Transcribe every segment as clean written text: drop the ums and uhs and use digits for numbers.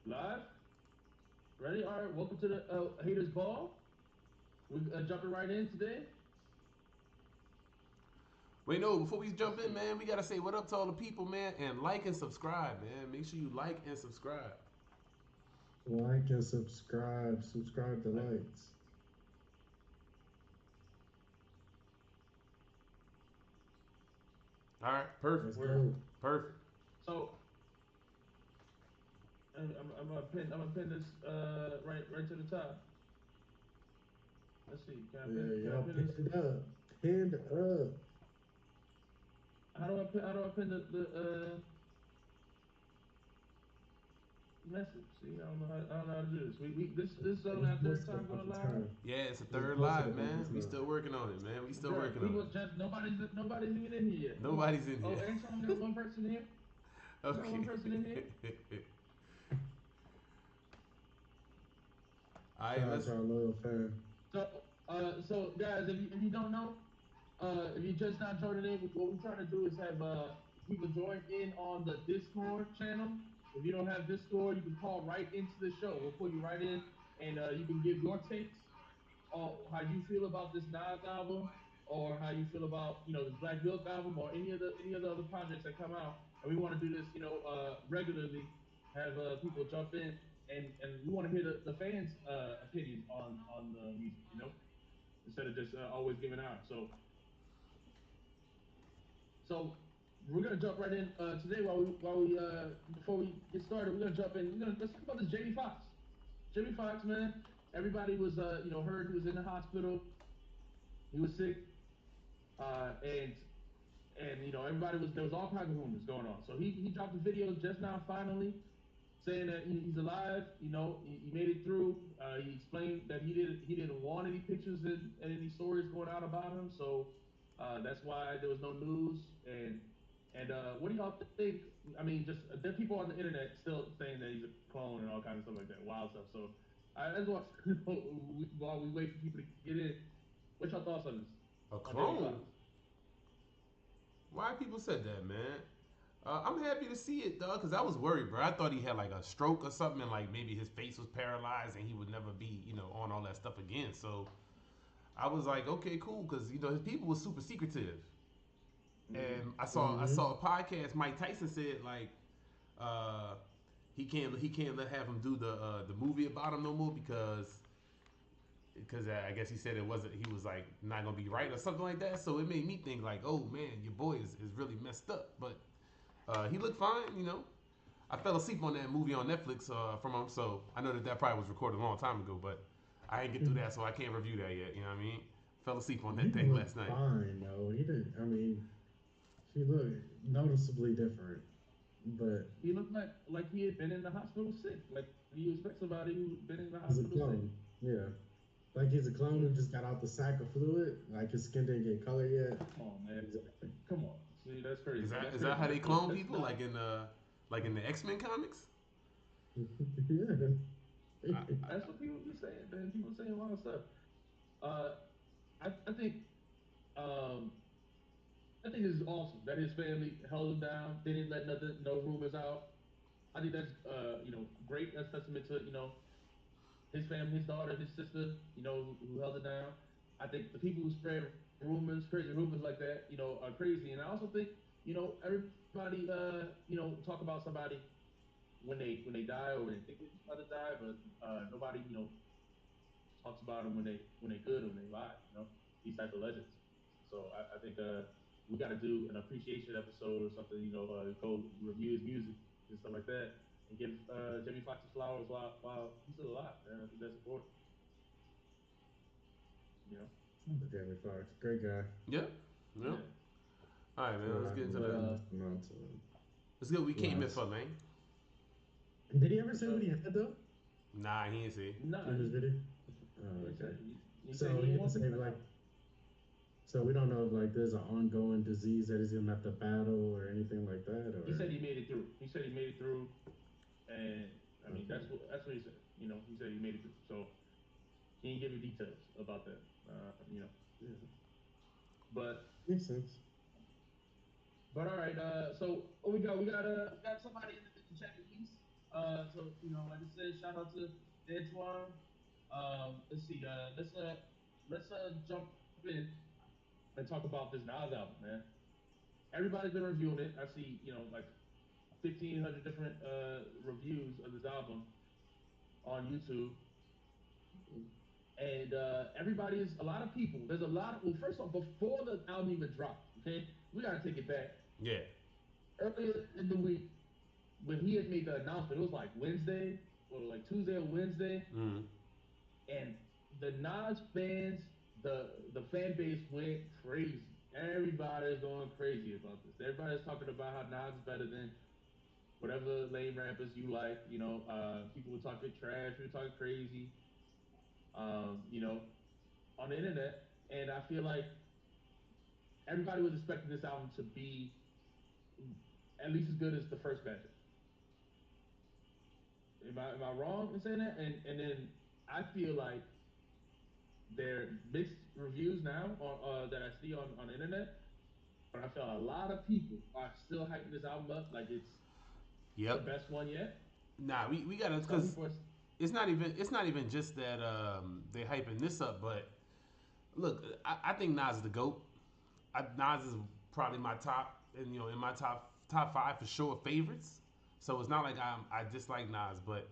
Live? Ready? All right. Welcome to the Haters Ball. We jumping right in today. Wait, no, before we Let's jump in, see. man, we gotta say what up to all the people, man, and like and subscribe, man. Make sure you like and subscribe. Like and subscribe. Subscribe to Like, likes. All right, Let's perfect, word. go. perfect. So I'm gonna pin this right to the top. Let's see. Yeah, Can I y'all pin this? pinned up. Pinned up. How do I pin the message? See, I don't know how to do this. This is only Just our third post it time about going the live. time. Yeah, it's a Just third post it live, about the man. We time. still working on it, man. We still Bro, working on it. people just nobody's even in here yet. Nobody's in Oh, here. Anton got one person here. We got one Okay. person in here. All right, Shout out let's. to our loyal fan. So guys, if you don't know, if you're just not joining in, what we're trying to do is have people join in on the Discord channel. If you don't have Discord, you can call right into the show. We'll pull you right in, and you can give your takes on how you feel about this Nas album, or how you feel about this Black Milk album, or any of the other projects that come out. And we want to do this, regularly. Have people jump in, and we want to hear the fans' opinions on the music. Instead of just always giving out. So we're gonna jump right in today. While we before we get started, we're gonna jump in. Let's talk about this Jamie Foxx. Jamie Foxx, man. Everybody was heard he was in the hospital. He was sick, and everybody was there was all kinds of rumors going on. So he dropped a video just now, finally, saying that he's alive. He made it through. He explained that he didn't want any pictures and any stories going out about him. So that's why there was no news. And what do y'all think? I mean, just there are people on the internet still saying that he's a clone and all kinds of stuff like that, wild stuff. So I just want to know, while we wait for people to get in, what's your thoughts on this A on Jamie clone? Foxx? Why people said that, man? I'm happy to see it, dog, because I was worried, bro. I thought he had like a stroke or something, and like maybe his face was paralyzed and he would never be, on all that stuff again. So I was like, okay, cool, because his people was super secretive. And Mm-hmm. I saw a podcast. Mike Tyson said like, uh, he can't let have him do the movie about him no more because I guess he said it wasn't he was like not gonna be right or something like that. So it made me think like, oh man, your boy is really messed up. But he looked fine. I fell asleep on that movie on Netflix from him, so I know that probably was recorded a long time ago, but I didn't get through that, so I can't review that yet. You know what I mean? Fell asleep on He that thing looked last night. fine though. He didn't. I mean, he looked noticeably different. But He looked like he had been in the hospital sick. Like you expect somebody who's been in the hospital he's a sick. clone. Yeah. Like he's a clone who Mm. just got out the sack of fluid. Like his skin didn't get color yet. Come on, man. Exactly. Come on. See, that's Is crazy. that That's is that crazy. how they clone That's people not. like in the X-Men comics? Yeah. I, I, That's what people be saying, man. People saying a lot of stuff. Uh, I think um, I think this is awesome that his family held him down. They didn't let no rumors out. I think that's great. That's testament to his family, his daughter, his sister, who held it down. I think the people who spread rumors, crazy rumors like that, are crazy. And I also think, everybody, talk about somebody when they die or when they think they're about to die, but nobody, talks about them when they good or when they lie. These type of legends. So I think we got to do an appreciation episode or something. Go review his music and stuff like that, and give Jimmy Foxx his flowers while he's still alive. Man, I think that's important. You know. Jamie Foxx, great guy. yeah, yeah. Yeah. All right, man. Let's Glad, get into But glad the. missed him out to Let's get what we came in loss. for, man. Did he ever for say what sure. he had though Nah, he ain't say. Nah, in this video? he Oh, ain't okay. said he said So he he didn't didn't want say people to like. know. So we don't know if like there's an ongoing disease that he's gonna have to battle or anything like that, He said or he made it through. He said he made it through, and I mean okay. that's what he said. He said he made it through. So he didn't give you details about that. Yeah, But makes sense. all right. So what we got? We got somebody in the chat release. So like I said, shout out to Antoine. Let's see. Let's jump in and talk about this Nas album, man. Everybody's been reviewing it. I see, like 1,500 different reviews of this album on YouTube, and everybody is a lot of people. There's a lot of well, first off, before the album even dropped, okay, we gotta take it back. Yeah. Earlier in the week, when he had made the announcement, it was like Wednesday or like Tuesday or Wednesday, Mm. and the Nas fans, the fan base went crazy. Everybody's going crazy about this. Everybody's talking about how Nas is better than whatever lame rappers you like. People were talking trash, people were talking crazy. On the internet, and I feel like everybody was expecting this album to be at least as good as the first Magic. Am I wrong in saying that? And then I feel like there mixed reviews now that I see on the internet, but I feel a lot of people are still hyping this album up like it's the Yep. best one yet. Nah, we gotta Some because people are, it's not even just that they hyping this up, but look, I think Nas is the goat. Nas is probably my top, and in my top five for sure favorites. So it's not like I dislike Nas, but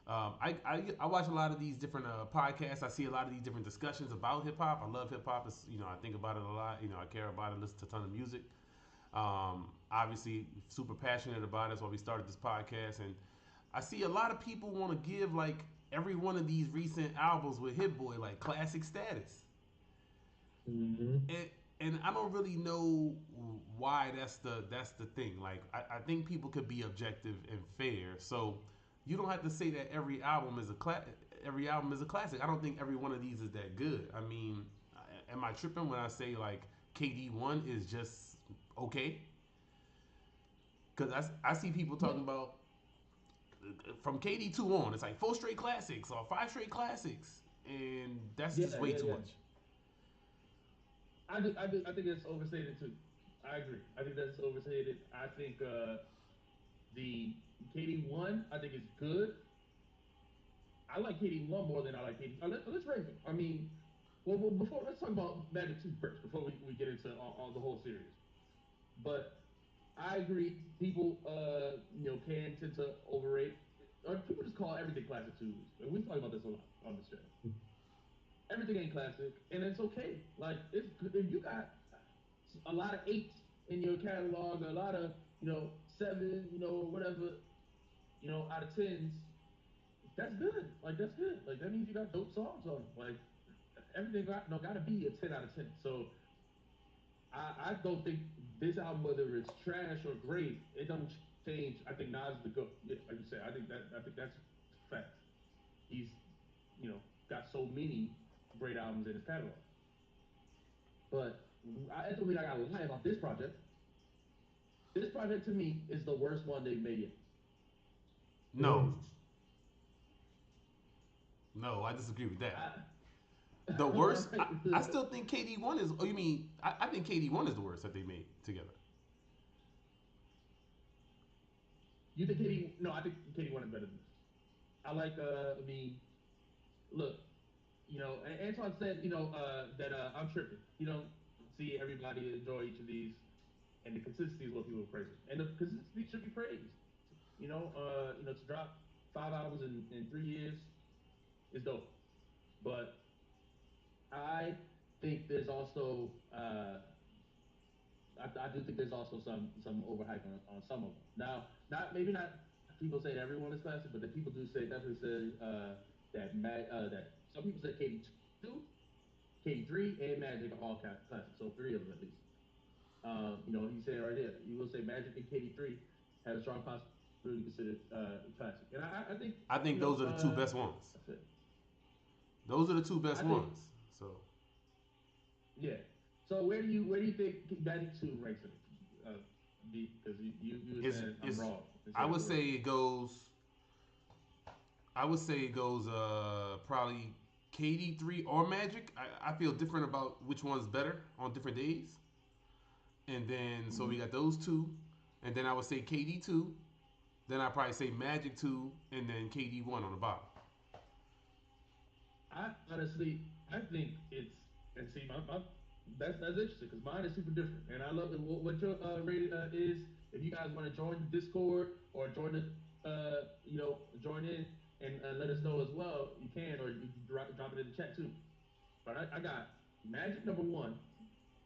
I watch a lot of these different podcasts. I see a lot of these different discussions about hip hop. I love hip hop. I think about it a lot. I care about it. Listen to a ton of music. Obviously, super passionate about it. That's why we started this podcast. And I see a lot of people want to give like every one of these recent albums with Hit Boy like classic status. Mm-hmm. and and I don't really know why that's the thing. Like I think people could be objective and fair. So you don't have to say that every album is a classic. I don't think every one of these is that good. I mean, am I tripping when I say like KD1 is just okay? Because I see people yeah, talking about from KD2 on, it's like four straight classics or five straight classics, and that's just yeah, way yeah, too yeah. much. I think it's overstated too. I agree. I think that's overstated. I think the KD1 I think is good. I like KD1 more than I like KD. Let's rank them. I mean, well, before let's talk about Magic 2 first before we get into all the whole series. But I agree. People, can tend to overrate, or people just call everything classic twos. And we talk about this a lot on this show. Everything ain't classic, and it's okay. Like it's if you got a lot of eights in your catalog, a lot of seven, whatever, out of tens. That's good. Like that's good. Like that means you got dope songs on. Like everything gotta be a 10 out of 10. So I don't think this album, whether it's trash or great, it don't change. I think Nas is the goat. Yeah, like you said, I think that's fact. He's got so many great albums in his catalog. But that don't mean I gotta lie about this project. This project to me is the worst one they've made yet. No, no, I disagree with that. I, The all worst, right. I still think KD1 is. Oh, you mean? I think KD1 is the worst that they made together. You think Katie? No, I think Katie one is better than this. I like. I mean, look. Antoine said, that I'm tripping. You don't see everybody enjoy each of these, and the consistency is what people are praising, and the consistency should be praised. To drop 5 albums in 3 years is dope, but I think there's also I do think there's also some overhype on some of them. Now, not maybe not people say everyone is classic, but the people do say definitely say that some people say KD2, KD3, and Magic are all classic. So three of them at least. He said right here, you will say Magic and KD3 have a strong possibility to be considered classic. And I think I think those are the two best ones. that's it. Those are the two I best think ones. So yeah. So where do you think Magic 2 ranks in it? Because you were saying I'm it's. wrong and I saying it's would worse. say it goes. I would say it goes probably KD3 or Magic. I feel different about which one's better on different days. And then so we Mm-hmm. got those two, and then I would say KD2, Then I probably say Magic 2, and then KD 1 on the bottom. I honestly, I think it's and see my that's interesting because mine is super different, and I love it. What your rated is. If you guys want to join the Discord or join the join in and let us know as well, you can, or you can drop it in the chat too. But I got Magic number one,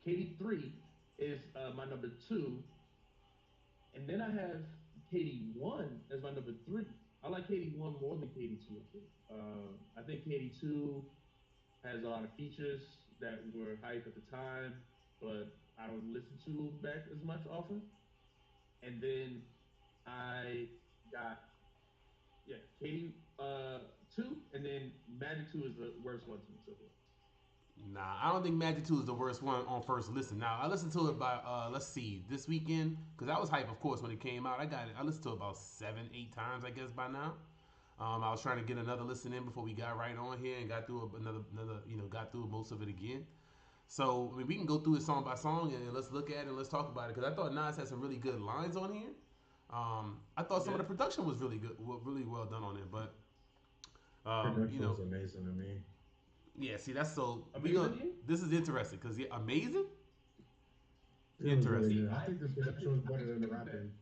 Katie three is my number two, and then I have Katie one as my number three. I like Katie one more than Katie two. I think Katie two has a lot of features that were hype at the time, but I don't listen to them back as much often. And then I got Katie two, and then Magic two is the worst one to me so far. Nah, I don't think Magic 2 is the worst one on first listen. Now, I listened to it by, let's see, this weekend, because I was hype, of course, when it came out. I listened to it about 7, 8 times, I guess, by now. I was trying to get another listen in before we got right on here and got through got through most of it again. So, I mean, we can go through it song by song and let's look at it and let's talk about it, because I thought Nas had some really good lines on here. I thought some of Yeah, the production was really good, really well done on it, but, Production was amazing to me. yeah, see, that's so we amazing gonna. to you. This is interesting because yeah, amazing, It was really interesting. See, good. I I think the production expected was you better to than the say that. rapping.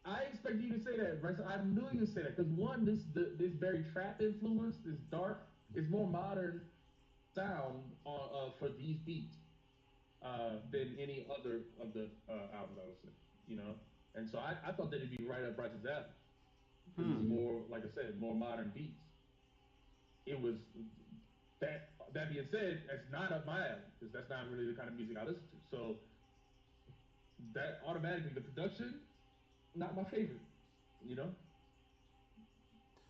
I expected you to say that, Bryce. I knew you would say that because one, this very trap influence, this dark, is more modern sound for these beats than any other of the albums I listened. You know, and so I thought that it'd be right up Bryce's alley because it's Hmm. more, like I said, more modern beats. It was that being said, that's not up my alley because that's not really the kind of music I listen to. So that automatically the production, not my favorite. You know,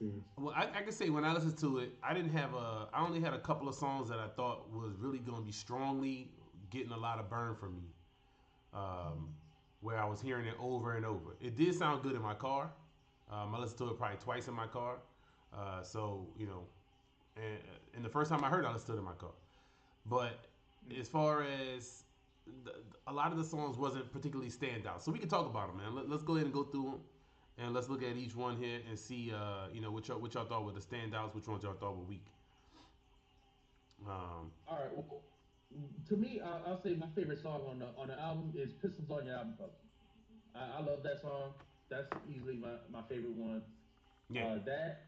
Hmm. Well, I can say when I listened to it, I didn't have a. I only had a couple of songs that I thought was really going to be strongly getting a lot of burn from me. Um, where I was hearing it over and over. It did sound good in my car. I listened to it probably twice in my car. So and the first time I heard it, I listened to it in my car. But as far as a lot of the songs wasn't particularly standout, so we can talk about them, man. Let's go ahead and go through them, and let's look at each one here and see, what y'all thought were the standouts, which ones y'all thought were weak. Um, all right. Well, to me, I'll say my favorite song on the album is "Pistols on Your Album Cover." I love that song. That's easily my favorite one. yeah. That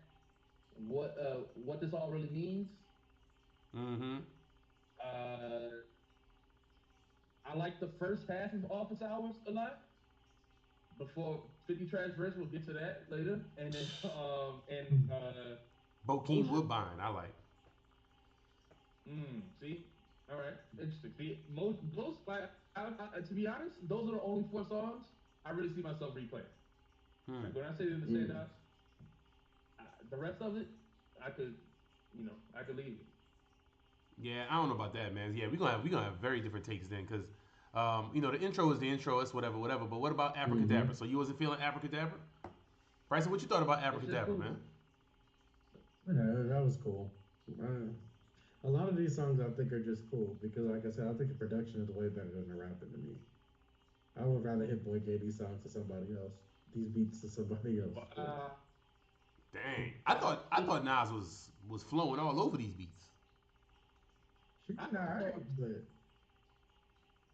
what this all really means. Mm-hmm. Uh, I like the first half of Office Hours a lot. Before 50 Trash Verse, we'll get to that later. And then and Bokeem Motion. Woodbine, I like. See, all right, interesting. See, most those like to be honest, those are the only four songs I really see myself replaying. Hmm. Like when I say they're the Hmm. standouts, the rest of it, I could, I could leave it. Yeah, I don't know about that, man. Yeah, we gonna have very different takes then, because the intro is the intro, it's whatever, whatever. But what about Abracadabra? Hmm. So you wasn't feeling Abracadabra? Bryson, what you thought about It's just Abracadabra, man? cool. Yeah, that was cool. A lot of these songs I think are just cool because, like I said, I think the production is way better than the rapping to me. I would rather Hit Boy gave these songs to somebody else, these beats to somebody else. But Dang, I thought See, Nas was flowing all over these beats. she I, did all I right, thought. but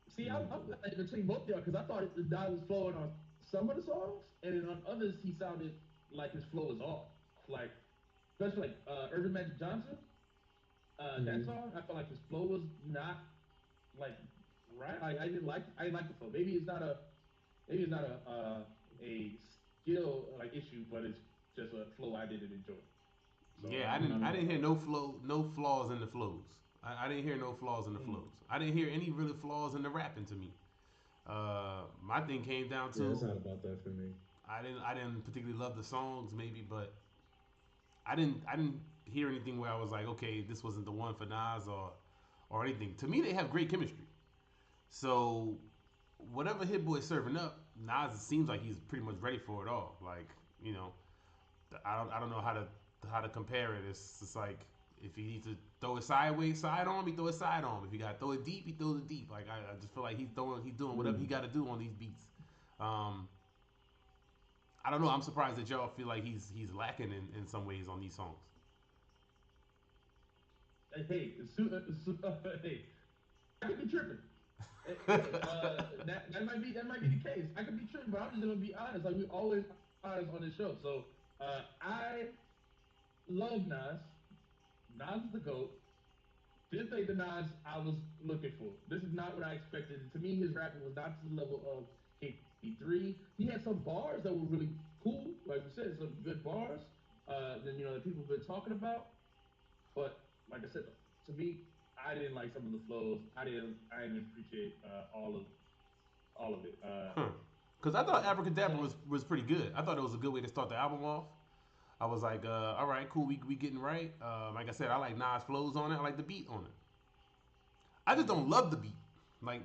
See, I'm like between both of y'all because I thought the guy was flowing on some of the songs, and then on others he sounded like his flow was off. Like especially like Urban Magic Johnson, that mm, song, I felt like his flow was not like right. I didn't like the flow. Maybe it's not a skill like issue, but it's just a flow I didn't enjoy. So Yeah, I I didn't don't I know didn't about hear that. no flaws in the flows. I didn't hear no flaws in the Mm. flows. I didn't hear any really flaws in the rapping to me. My thing came down yeah, it's to not about that for me. I didn't particularly love the songs maybe, but I didn't hear anything where I was like, okay, this wasn't the one for Nas or anything. To me, they have great chemistry. So whatever Hit Boy is serving up, Nas seems like he's pretty much ready for it all. Like you know, I don't know how to compare it. It's just like if he needs to throw it sideways, side arm, he throw it side arm. If he got to throw it deep, he throws it deep. Like I just feel like he's doing whatever he Mm, got to do on these beats. Um, I don't know. I'm surprised that y'all feel like he's lacking in some ways on these songs. Hey, I could be tripping. Hey, that might be the case. I could be tripping, but I'm just gonna be honest. Like we always honest on this show. So I love Nas. Nas is the goat. This ain't the Nas I was looking for. This is not what I expected. To me, his rapping was not to the level of KD3. He had some bars that were really cool, like we said, some good bars. That that people have been talking about. But like I said, to me, I didn't like some of the flows. I didn't appreciate all of it. Huh. Because I thought Abracadabra was pretty good. I thought it was a good way to start the album off. I was like, all right, cool, we getting right. Like I said, I like Nas flows on it. I like the beat on it. I just don't love the beat. Like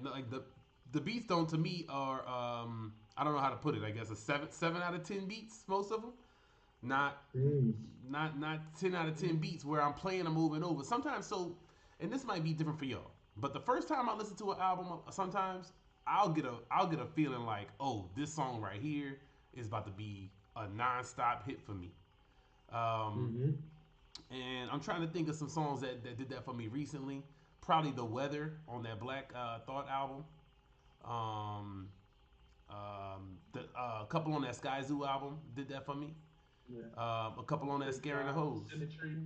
the beats don't to me are I don't know how to put it. I guess a seven out of 10 beats. Most of them, not Jeez. not 10 out of 10 beats where I'm playing them over and over. Sometimes so, and this might be different for y'all. But the first time I listen to an album, sometimes I'll get a feeling like, oh, this song right here is about to be a nonstop hit for me. Um, Mm-hmm. and I'm trying to think of some songs that did that for me recently. Probably The Weather on that Black Thought album. Um, a couple on that Sky Zoo album did that for me. Yeah, A couple on that Chris Scaring the Brown, Hose. Symmetry,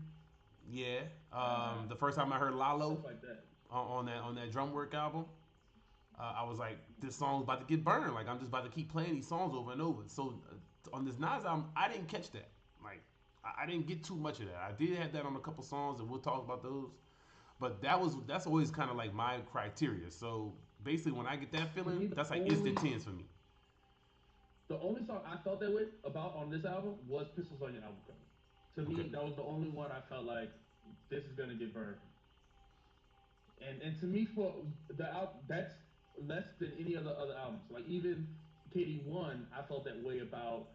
Yeah. The uh, first time I heard Lalo stuff like that. on that drum work album, I was like, this song's about to get burned. Like I'm just about to keep playing these songs over and over. So on this Nas album, I didn't catch that. Like I didn't get too much of that. I did have that on a couple songs, and we'll talk about those. But that's always kind of like my criteria. So basically, when I get that To feeling, me, that's like instant tens for me. the only song I felt that way about on this album was "Pistols on Your Album Cover." To Okay. me, that was the only one I felt like this is gonna get burned. And to me, for the out that's less than any other albums. Like even KD1, I felt that way about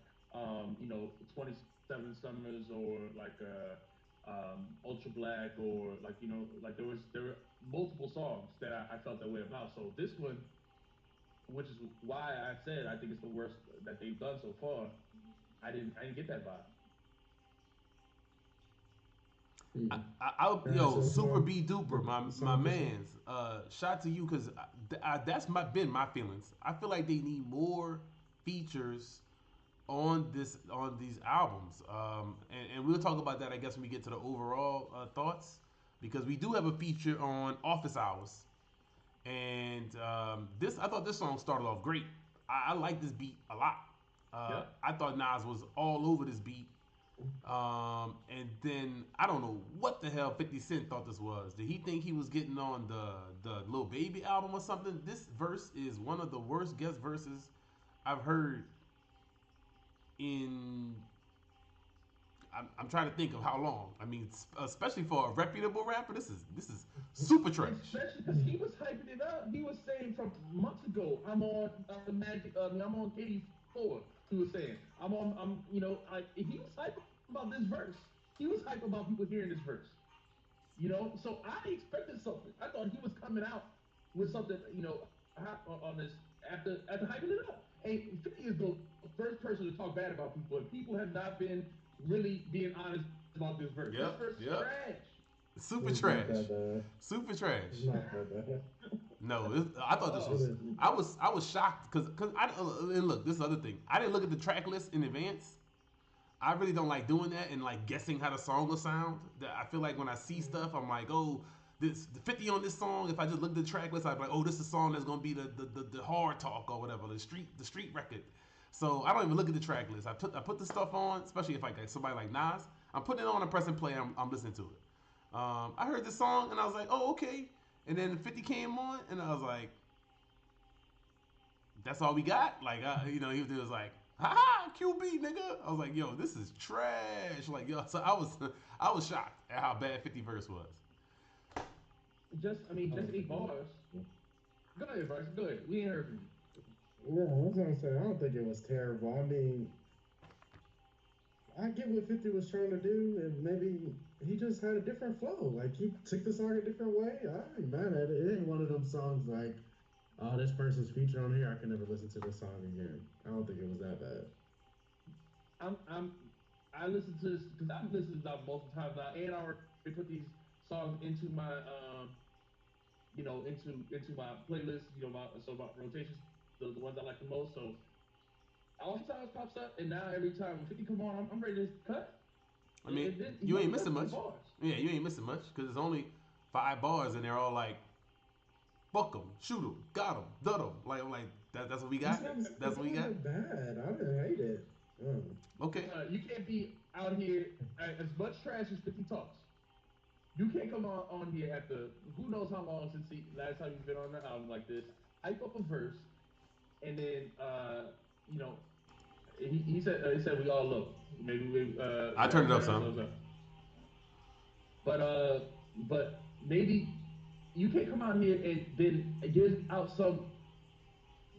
27 Summers or like Ultra Black or like like there were multiple songs that I felt that way about. So this one, which is why I said I think it's the worst that they've done so far. I didn't get that vibe. I, Hmm. All right, yo, so what's Super my B Duper, my the my song for song? man's. Shout to you because that's been my feelings. I feel like they need more features on these albums. And we'll talk about that, I guess, when we get to the overall thoughts, because we do have a feature on Office Hours, and this I thought this song started off great. I like this beat a lot. Yep. I thought Nas was all over this beat. And then I don't know what the hell 50 Cent thought this was. Did he think he was getting on the Lil Baby album or something? This verse is one of the worst guest verses I've heard in. I'm trying to think of how long. I mean, especially for a reputable rapper, this is super trash. Especially because he was hyping it up. He was saying from months ago, I'm on Magic. I'm on KD4. He was saying, he was hyping about this verse. He was hyping about people hearing this verse. So I expected something. I thought he was coming out with something, on this after hyping it up. And 50 is the first person to talk bad about people, and people have not been really being honest about this verse. This verse is Yep, trash. yep. Super It's not that trash. bad. Super It's trash. not that bad. No, I thought this It was. isn't. I was shocked because I and look, this is the other thing. I didn't look at the track list in advance. I really don't like doing that and like guessing how the song will sound. I feel like when I see stuff, I'm like, oh, this the 50 on this song. If I just look at the track list, I'm like, oh, this is a song that's gonna be the hard talk or whatever, the street record. So I don't even look at the track list. I put the stuff on, especially if I like somebody like Nas. I'm putting it on and pressing play. I'm listening to it. I heard this song and I was like, oh, okay. And then 50 came on and I was like, that's all we got. Like, he was like, ha ha, QB, nigga. I was like, yo, this is trash. Like, yo, so I was shocked at how bad 50 verse was. Just I don't eight think it bars. was. Go ahead, Bryce. Go ahead. We ain't heard from you. Yeah, I was gonna say I don't think it was terrible. I mean, I get what 50 was trying to do, and maybe he just had a different flow. Like he took the song a different way. I ain't mad at it. It ain't one of them songs like, oh, this person's featured on here. I can never listen to this song again. I don't think it was that bad. I'm I listen to this because I've listened to it multiple times now, and I already put these songs into my into my playlist. My rotations, the ones I like the most. So oftentimes pops up, and now every time when 50 come on, I'm ready to cut. I mean, And then he you only ain't does missing three much. bars. Yeah, you ain't missing much because it's only 5 bars and they're all like, "Fuck them, shoot them, got them, dud them." Like I'm like, that's what we got. That's It's what we not got. that bad. I didn't hate it. Okay. You can't be out here as much trash as 50 talks. You can't come on here after who knows how long since last time he's been on the album like this. Hype up a verse, and then he said we all low. Maybe I we got turned to it up turn some. ourselves up. But maybe you can't come out here and then give out some.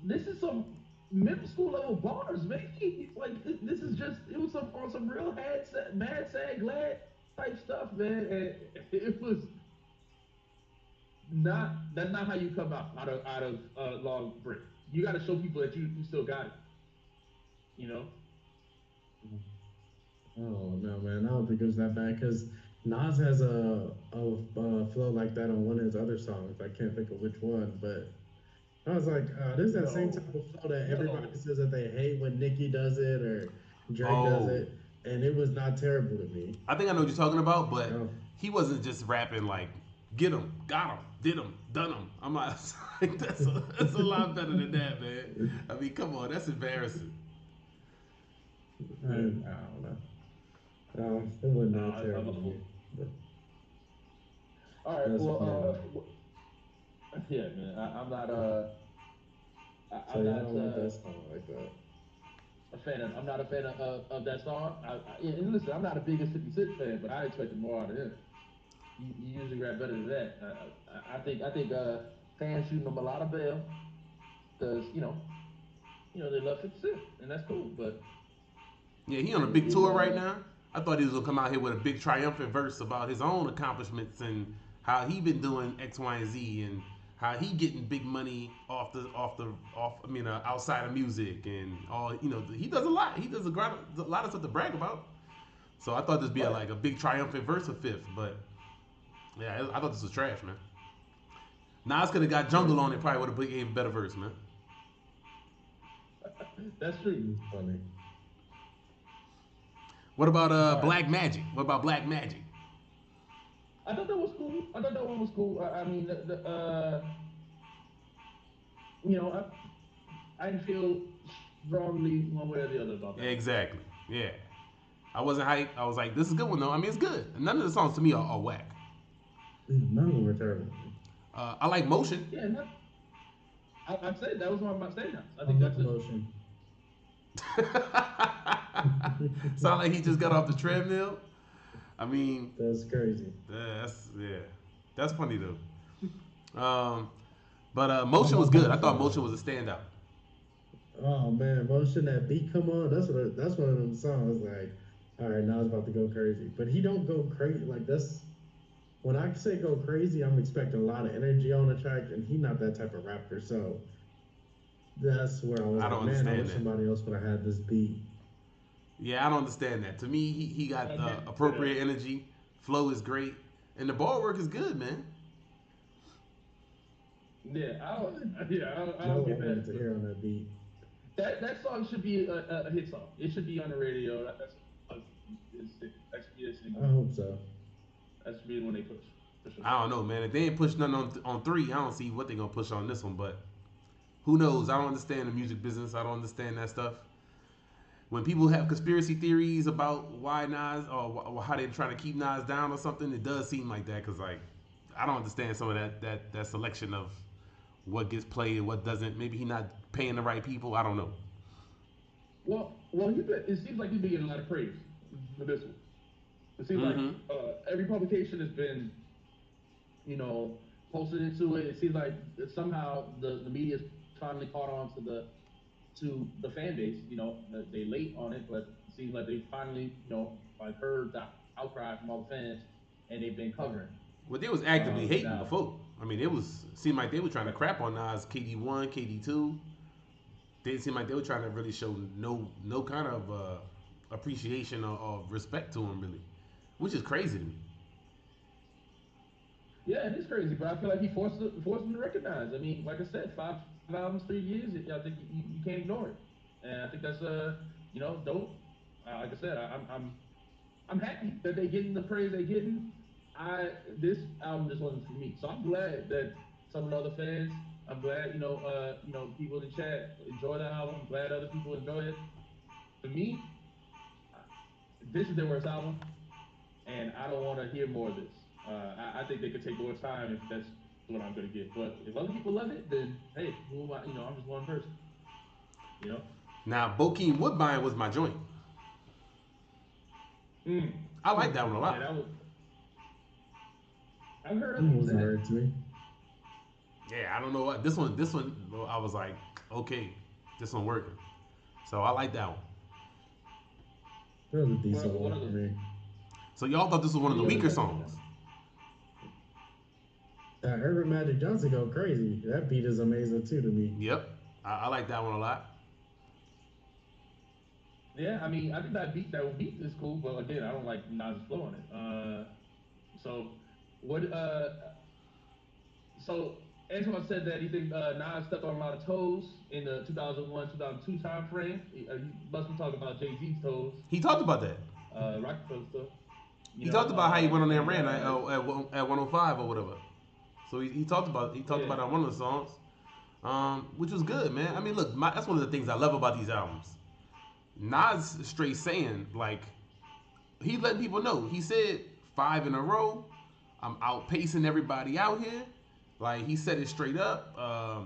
This is some middle school level bars, maybe. Like this is just it was some on some real mad, sad, glad type stuff, man. And it was not. That's not how you come out of long break. You got to show people that you still got it. You know. Oh no, man! I don't think it was that bad because Nas has a flow like that on one of his other songs. I can't think of which one, but I was like, this is that same No, type of flow that everybody no. says that they hate when Nicki does it or Drake does Oh, it, and it was not terrible to me. I think I know what you're talking about, but Oh, he wasn't just rapping like, "Get him, got him, did him, done him." I'm like, that's a lot better than that, man. I mean, come on, that's embarrassing. I Yeah. don't know. It wasn't No, that terrible to me, but all right. that's Well, funny. yeah, man. I'm not. So I'm y'all not don't like that song like that. a fan of. I'm not a fan of that song. And listen, I'm not the biggest 50 Cent fan, but I expected more out of him. You usually rap better than that. I think fans shooting him a lot of bail because they love 50 Cent, and that's cool. But Yeah, he on a big it tour right now. I thought he was gonna come out here with a big triumphant verse about his own accomplishments and how he been doing X, Y, and Z, and how he getting big money outside of music and all. He does a lot. He does a lot of stuff to brag about. So I thought this be right. like a big triumphant verse for Fifth, but yeah, I thought this was trash, man. Nas could have got Yeah, Jungle on it, probably would have gave a better verse, man. that's true. It's funny. What about All right. Black Magic? What about Black Magic? I thought that was cool. I thought that one was cool. I mean, you know, I didn't feel strongly one way or the other about that one. Exactly. Yeah. I wasn't hyped. I was like, this is a good one though. I mean, it's good. None of the songs to me are whack. None of them were terrible. I like Motion. Yeah, I said that was one of my standouts. I I think love that's it. Motion. Sound like he just got off the treadmill. I mean, That's crazy. that's funny though. But Motion was good. I thought Motion was a standout. Oh man, Motion, that beat come on. That's one of them songs. Like, all right, now it's about to go crazy. But he don't go crazy. Like that's when I say go crazy, I'm expecting a lot of energy on the track, and he not that type of rapper. So that's where I was I like, don't man, I understand wish that. somebody else would have had this beat. Yeah, I don't understand that. To me, he got Yeah, appropriate energy. Flow is great, and the ball work is good, man. yeah, I don't, Good. yeah, I Not don't what I get wanted that. to But hear on that beat. that song should be a hit song. It should be on the radio. That should be a I single. hope so. That should be the one they push for sure. I don't know, man. If they ain't push nothing on three, I don't see what they gonna push on this one. But who knows? I don't understand the music business. I don't understand that stuff. When people have conspiracy theories about why Nas or how they're trying to keep Nas down or something, it does seem like that. Cause like I don't understand some of that selection of what gets played and what doesn't. Maybe he not paying the right people. I don't know. Well, it seems like he's been getting a lot of praise for this one. It seems like Mm-hmm. every publication has been, posted into it. It seems like somehow the media has finally caught on to the fan base. They late on it, but it seems like they finally, like heard the outcry from all the fans, and they've been covering Well, they was actively hating now. before. I mean, it was seemed like they were trying to crap on Nas KD1, KD2. Didn't seem like they were trying to really show no kind of appreciation or respect to him really, which is crazy to me. Yeah, it is crazy, but I feel like he forced them to recognize. I mean, like I said, five albums, 3 years. I think you can't ignore it, and I think that's dope. Like I said, I'm happy that they getting the praise they getting. This album just wasn't for me, so I'm glad that some of the other fans. I'm glad people in the chat enjoy the album. I'm glad other people enjoy it. For me, this is their worst album, and I don't want to hear more of this. I think they could take more time if that's what I'm going to get. But if other people love it, then hey, who am I? I'm just one person. You know. Now, Bokeem Woodbine was my joint. I like that one a Yeah, lot. that was. I've heard That other one people was say that. alright to me. Yeah, I don't know what this one. I was like, okay, this one working. So I like that one. It was a decent What one for other? me. So y'all thought this was one of the Any other weaker fans? songs. That Herbert Magic Johnson go crazy. That beat is amazing too to me. Yep, I like that one a lot. Yeah, I mean, I think that beat is cool, but again, I don't like Nas's flow on it. So what? So Antoine said that he think Nas stepped on a lot of toes in the 2001 2002 time frame. He must be talking about Jay Z's toes, He talked about that. Rockefeller stuff. He talked about how he went on there and And ran at 105 or whatever. So he talked about yeah, that on one of the songs, which was good, man. I mean, look, that's one of the things I love about these albums. Nas straight saying like he letting people know. He said 5 in a row. I'm outpacing everybody out here. Like he said it straight up,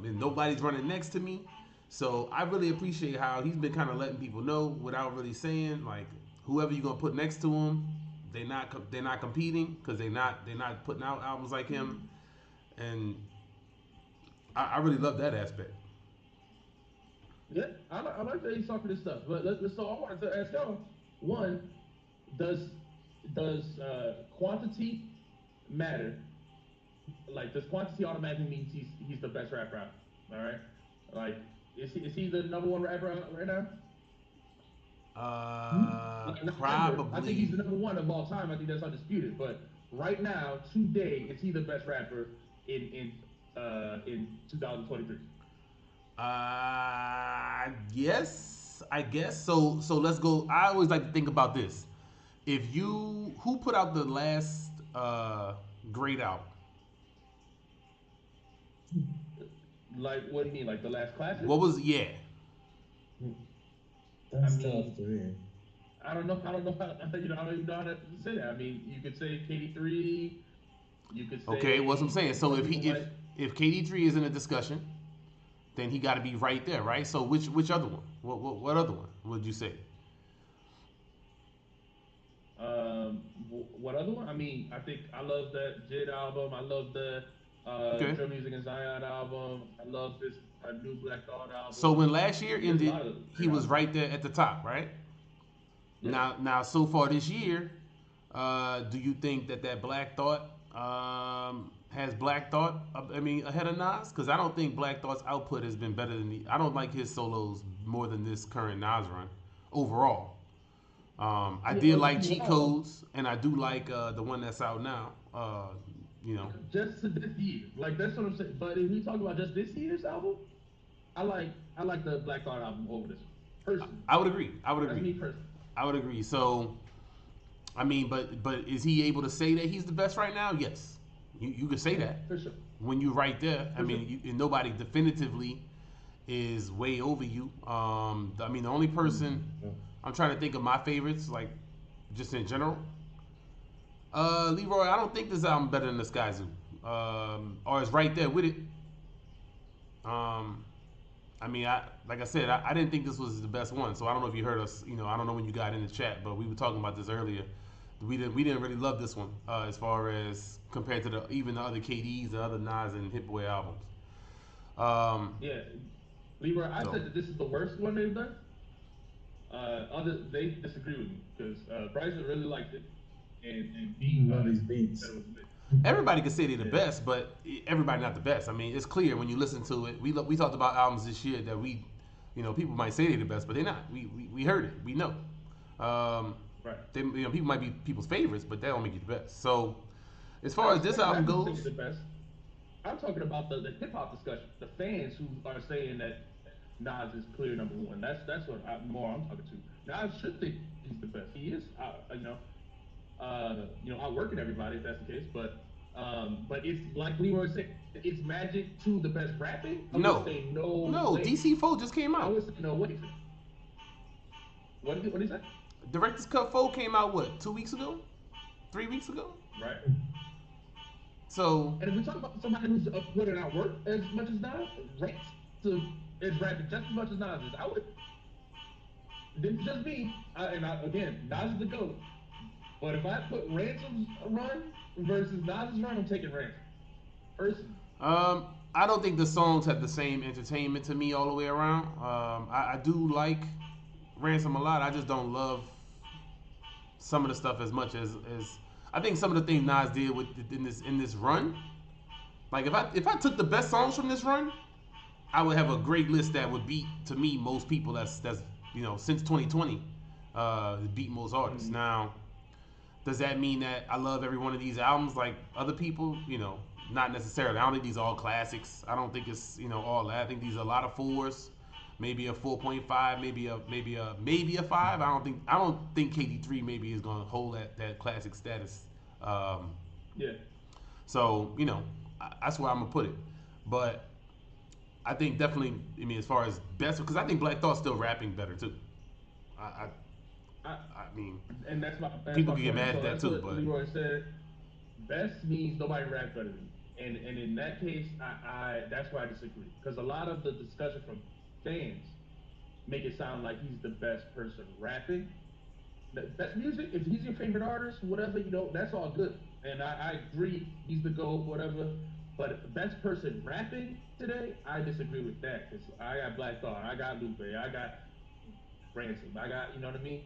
and nobody's running next to me. So I really appreciate how he's been kind of letting people know without really saying like whoever you're gonna put next to him, they're not competing because they're not putting out albums like him, and I really love that aspect. yeah, I like that he's talking this stuff. But so I wanted to ask y'all: one, does quantity matter? Like, does quantity automatically means he's the best rapper out? All right, like is he the number one rapper out right now? Like not ever. I think he's Probably. the number one of all time. I think that's undisputed. But right now, today, is he the best rapper in 2023? Yes, I guess. So let's go. I always like to think about this. If you who put out the last great album? Like, what do you mean? Like the last classic? What was yeah? I That's tough mean, to me. I don't know. I don't know how. I don't even know how to say that. I mean, you could say KD3. You could Okay, what's I'm say saying. So some if he people if might. if KD3 is in a discussion, then he got to be right there, right? So which other one? What other one would you say? What other one? I mean, I think I love that Jid album. I love the Okay. Drill Music and Zion album. I love this new Black Thought So album. when last year There's a ended, lot of he great was albums. right there at the top, right? Yeah. Now so far this year, do you think that Black Thought has Black Thought? I mean, ahead of Nas? Because I don't think Black Thought's output has been better than the. I don't like his solos more than this current Nas run overall. I Yeah. did Well, like Cheat Codes, and I do like the one that's out now. You know, just to this year, like that's what I'm saying. But if we talk about just this year's album, I like the Black Thought album over this one personally. I would agree. I would That's agree. me personally. I would agree. So, I mean, but is he able to say that he's the best right now? Yes, you could say Yeah, that for sure, when you right there. I for sure. mean, and nobody definitively is way over you. I mean, the only person Yeah. I'm trying to think of my favorites, like just in general. Leroy, I don't think this album better than the Sky Zoo, or is right there with it. Um, I mean, like I said, I didn't think this was the best one. So I don't know if you heard us. You know, I don't know when you got in the chat, but we were talking about this earlier. We didn't really love this one as far as compared to even the other KDs, the other Nas and Hit Boy albums. Um, Yeah, Leroy, I so said that this is the worst one they've done. They disagree with me because Bryson really liked it, and I B love these said beats. it was mid. everybody could say they're the Yeah, best, but everybody not the best. I mean, it's clear when you listen to it. We talked about albums this year that people might say they're the best, but they're not. We heard it. We know. Um, Right. people might be people's favorites, but that don't make you the best. So as I far as this respect album rappers to say he's goes, the best. I'm talking about the hip hop discussion, the fans who are saying that Nas is clear number one. That's what more I'm talking to. Nas should think he's the best. He is. Outworking everybody if that's the case. But it's like Leroy said, it's magic to the best rapping. I would say no, no no, way. DC 4 just came I out. would say no way. What did he say? Director's Cut 4 came out what 2 weeks ago, 3 weeks ago. Right. So And if we talk about somebody who's putting out work as much as Nas, Ranks to, is rapping just as much as Nas is. I would. This is just me. Again, Nas is the goat. But if I put Ransom's run versus Nas's run, I'm taking Ransom. Personally. I don't think the songs have the same entertainment to me all the way around. I do like Ransom a lot. I just don't love some of the stuff as much as I think some of the things Nas did with in this run. Like if I took the best songs from this run, I would have a great list that would beat to me most people that's since 2020 beat most artists. Mm. Now, does that mean that I love every one of these albums like other people? Not necessarily. I don't think these are all classics. I don't think it's all that. I think these are a lot of fours, maybe a 4.5, maybe a 5. I don't think KD3 maybe is gonna hold that classic status. Um, Yeah. so that's where I'm gonna put it. But I think definitely. I mean, as far as best, because I think Black Thought's still rapping better too. I I, I, I mean, and that's my people can get point. mad at So that that's too, what but Leroy said. Best means nobody raps better than me. And in that case, I that's where I disagree. Because a lot of the discussion from fans make it sound like he's the best person rapping. The best music, if he's your favorite artist, whatever, that's all good. And I agree, he's the GOAT, whatever. But best person rapping today, I disagree with that. Because I got Black Thought, I got Lupe, I got Ransom, I got, you know what I mean?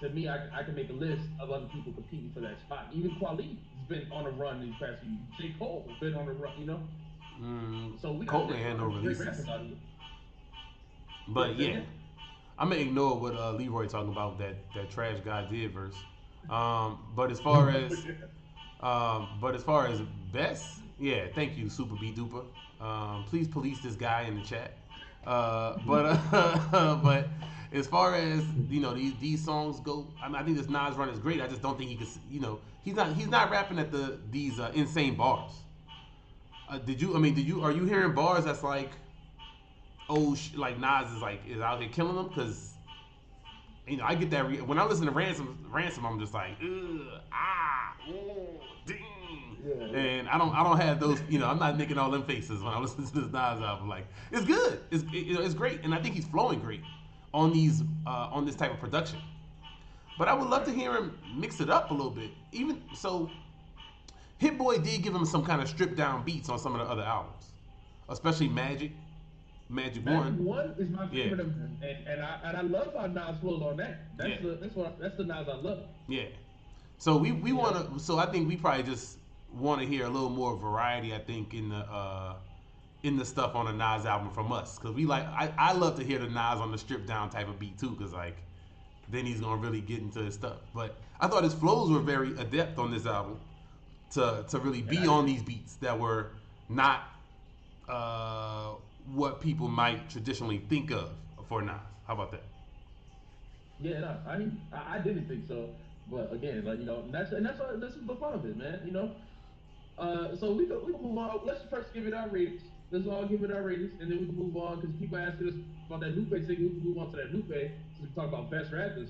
To me, I can make a list of other people competing for that spot. Even Kweli has been on a run these past few years. J. Cole been on a run. So Colt ain't there's a had lot no of great releases. rappers out here. Yeah, But say yeah, again? I'm gonna ignore what Leroy talking about that trash guy did verse. But as far as best, yeah, thank you, Super B Duper. Please police this guy in the chat. But as far as these songs go, I think this Nas run is great. I just don't think he could. He's not rapping at these insane bars. Did you? I mean, are you hearing bars that's like, oh, like Nas is out here killing them? Because I get that when I listen to Ransom, I'm just like, ugh, ding, Yeah, yeah. and I don't have those. I'm not making all them faces when I listen to this Nas album. Like, it's good, it's great, and I think he's flowing great on this type of production. But I would love Right. to hear him mix it up a little bit. Even so, Hit Boy did give him some kind of stripped down beats on some of the other albums, especially Magic Magic One. One is my Yeah, favorite of them, and I love how Nas flows on that. yeah, That's the Nas I love. yeah. So we You want know, to. So I think we probably just want to hear a little more variety. I think in the stuff on the Nas album from us, because we like. I love to hear the Nas on the stripped down type of beat too, because like then he's gonna really get into his stuff. But I thought his flows were very adept on this album to really and be I on did. these beats that were not uh, what people might traditionally think of for Nas. How about that? Yeah, no, I didn't think so. But again, like this is the fun of it, man. So we can move on. Let's first give it our ratings. Let's all give it our ratings, and then we can move on because people asking us about that Lupe thing. We can move on to that Lupe so we can talk about best rappers.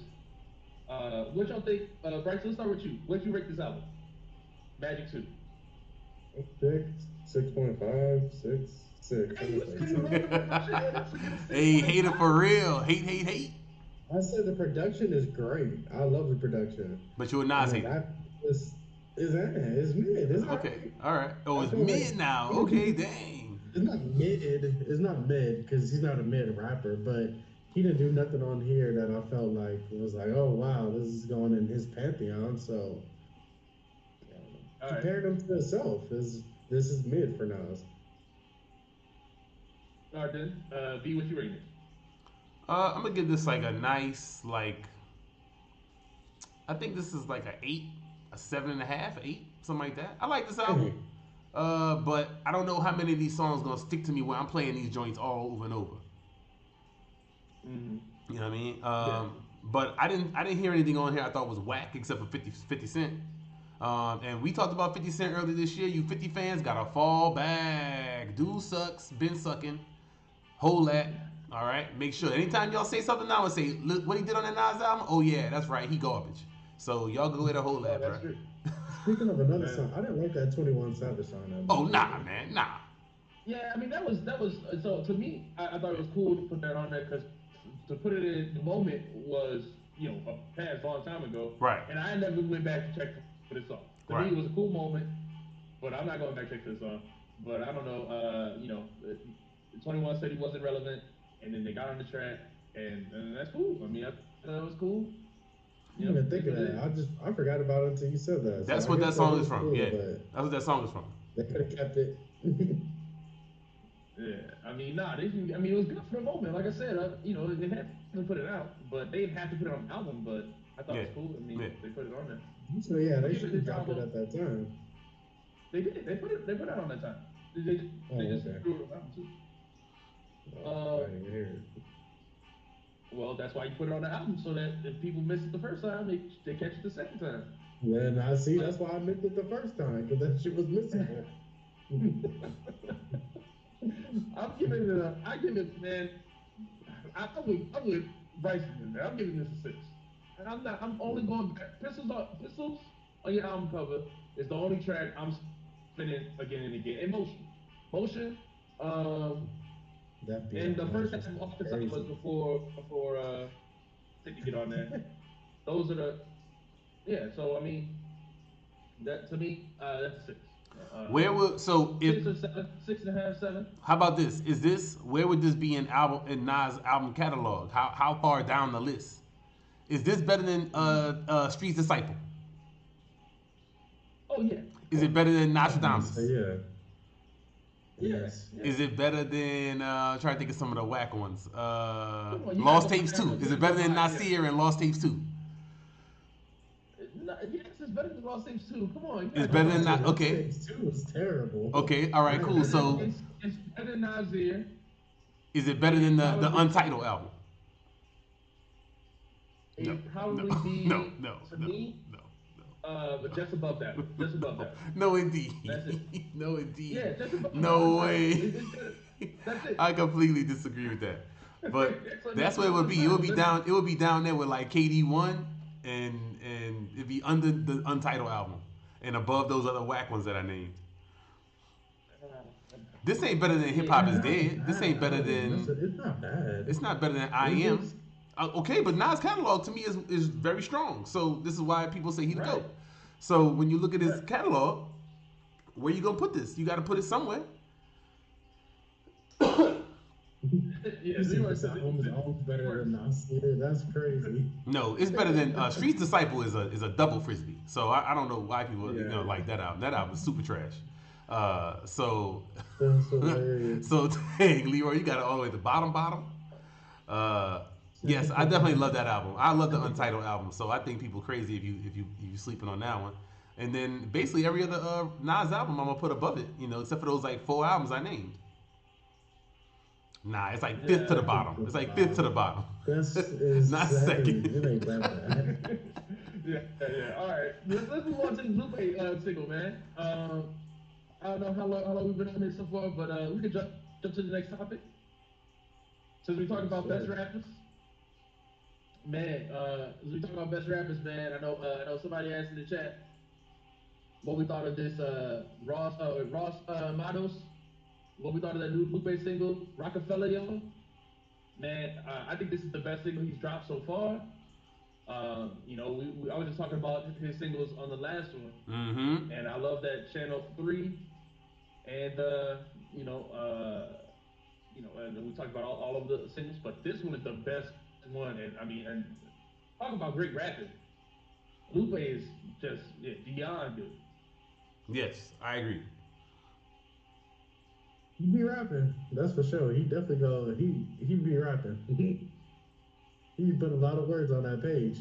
What y'all think, Bryce? Let's start with you. What you rate this album? Magic Two. Six, 6.5, 6, 6. Hey, I'm you gonna say said you six. wrote the production. So give it six Hey, point hater for five. real. Hate. I said the production is great. I love the production, But you're a and Nas the hater. rap is mid. It's Okay, alright. all right. Oh, I it's feel like mid now. he Okay, didn't. dang. It's not mid. It's not mid because he's not a mid rapper, but he didn't do nothing on here that I felt like was like, oh wow, this is going in his pantheon. So I don't know. All right. Compared him to himself, this is mid for Nas. All right then. B, what you rating it? I'm gonna give this like a nice like I think this is like a 8, a 7.5, 8, something like that. I like this album. Hey, But I don't know how many of these songs gonna stick to me when I'm playing these joints all over and over. Mm-hmm. You know what I mean? Yeah. But I didn't hear anything on here I thought was whack except for 50 Cent. And we talked about 50 Cent earlier this year. You 50 fans gotta fall back. Dude sucks, been sucking. Hold that. All right. Make sure anytime y'all say something now and say, look what he did on that Nas album. Oh yeah, that's right. He garbage. So y'all go ahead and hold Oh, that, bro. that's true. speaking of another Man. song, I didn't like that 21 Savage song that Oh much nah, either. man, nah. Yeah, I mean that was so to me. I thought it was cool to put that on there because to put it in the moment was a past long time ago, Right, and I never went back to check for this song. To me, it was right. a cool moment, but I'm not going back to check for this song. But I don't know. 21 said he wasn't relevant, and then they got on the track, and that's cool. I mean, I thought it was cool. I didn't even It is think what of it is. that. I forgot about it until you said that. So That's I what guess that that song is is from. cool, Yeah, but that's what that song is from. they could have kept it. Yeah, I mean, nah, I mean, it was good for the moment. Like I said, they had to put it out, but they didn't have to put it on the album. But I thought it was Yeah, cool. I mean, yeah. they put it on there. So yeah, I'm they giving should have this dropped it album. at that time. They did. They put it out on that time. They Oh, just okay. threw it around too. Oh, I Uh, didn't even hear it. well, that's why you put it on the album so that if people miss it the first time, they catch it the second time. Then I see. But That's why I missed it the first time because that shit was missable. I'm giving it a. I give it, man. I would Bryson in there. I'm giving this a 6. And I'm not. I'm only going back. Pistols on your album cover is the only track I'm spinning again and again. And motion. Um, That beat and on the first Motion time sounds off the top was crazy. before Stick to get on there. Those are the yeah. So I mean that to me that's a 6. Where would so if 6 or 7, 6.5, 7. how about this? Is this where would this be in Nas album catalog? How far down the list? Is this better than Street's Disciple? Oh yeah, of Is it course. better than I'm gonna say Nostradamus? yeah. Yeah, Yes. yeah. Is it better than trying to think of some of the whack ones? Come on, you gotta Lost go Tapes higher. 2. You Is it gotta better go than higher. Yeah. Nasir and Lost Tapes 2? No, yes, it's better than Lost Tapes too. Come on, you It's gotta go better than higher. that. Lost Okay. Tapes 2 was terrible. Okay. All right. I ain't Cool. gonna So lie. It's better than Nasir. is it better than It the probably Untitled album? No. it No. probably No. be No. to No. me No. just above that. Just above No, that. no indeed. That's it. No indeed. Yeah, just above the No Untitled. way. It's better. That's it. I completely disagree with that. But So that's just what it above would the be. It would title. be down. It would be down there with like KD1 and it'd be under the Untitled album and above those other whack ones that I named. This ain't better than Hip Yeah, Hop It's Is not a Dead. This bad ain't better album. than. It's not bad. It's not better than I It's Am. just Okay, but Nas' catalog to me is very strong. So this is why people say he the right, GOAT. So when you look at his right. catalog, where you gonna put this? You got to put it somewhere. Yeah, you said Leroy this said album is always it's better worse. than Nasir. That's crazy. No, it's better than Street's Disciple is a double frisbee. So I don't know why people Yeah, like that album. That album is super trash. So That's hilarious. so dang Leroy, you got it all the way at the bottom. Yes, I definitely love that album. I love the Untitled album. So I think people crazy if you sleeping on that one. And then basically every other Nas album I'm gonna put above it. Except for those like 4 albums I named. Nah, it's like fifth to the yeah. bottom. It's like fifth to the bottom. That's is Not second. second. It ain't that bad. Yeah. All right, let's move on to the Lupe single, man. I don't know how long we've been on this so far, but we can jump to the next topic. Since we talk Yes, about best sir. rappers, man. As we talk about best rappers, man. I know somebody asked in the chat what we thought of this Ross Matos. What we thought of that new Lupe single, Rockefeller, yo. Man, I think this is the best single he's dropped so far. I was just talking about his singles on the last one, Mm-hmm. and I love that Channel 3, and and we talked about all of the singles, but this one is the best one, and I mean, and talk about great rapping. Lupe is just beyond good. Yes, I agree. He be rapping. That's for sure. He definitely go. He be rapping. He put a lot of words on that page.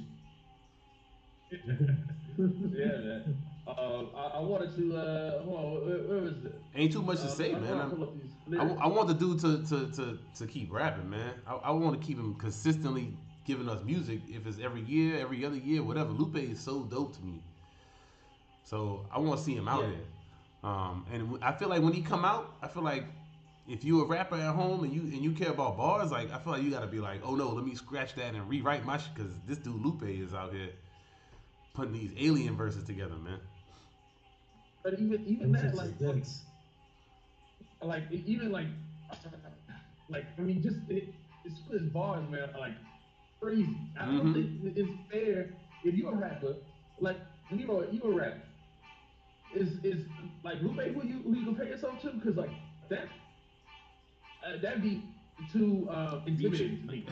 Yeah, man. I wanted to hold on. Where was it? Ain't too much to say, I man. want to pull up these I lyrics. want the dude to keep rapping, man. I want to keep him consistently giving us music. If it's every year, every other year, whatever. Lupe is so dope to me. So I want to see him out Yeah, here. And I feel like when he come out, I feel like if you a rapper at home and you care about bars, like I feel like you gotta be like, oh no, let me scratch that and rewrite my shit because this dude Lupe is out here putting these alien verses together, man. but even Them that, shits is dense. even like I mean, just it splits bars, man. Like crazy. I don't Mm-hmm. think it's fair if you're a rapper, like you a rapper. Is like Lupe who you compare yourself to? Because like that'd be too Reach. intimidating to me.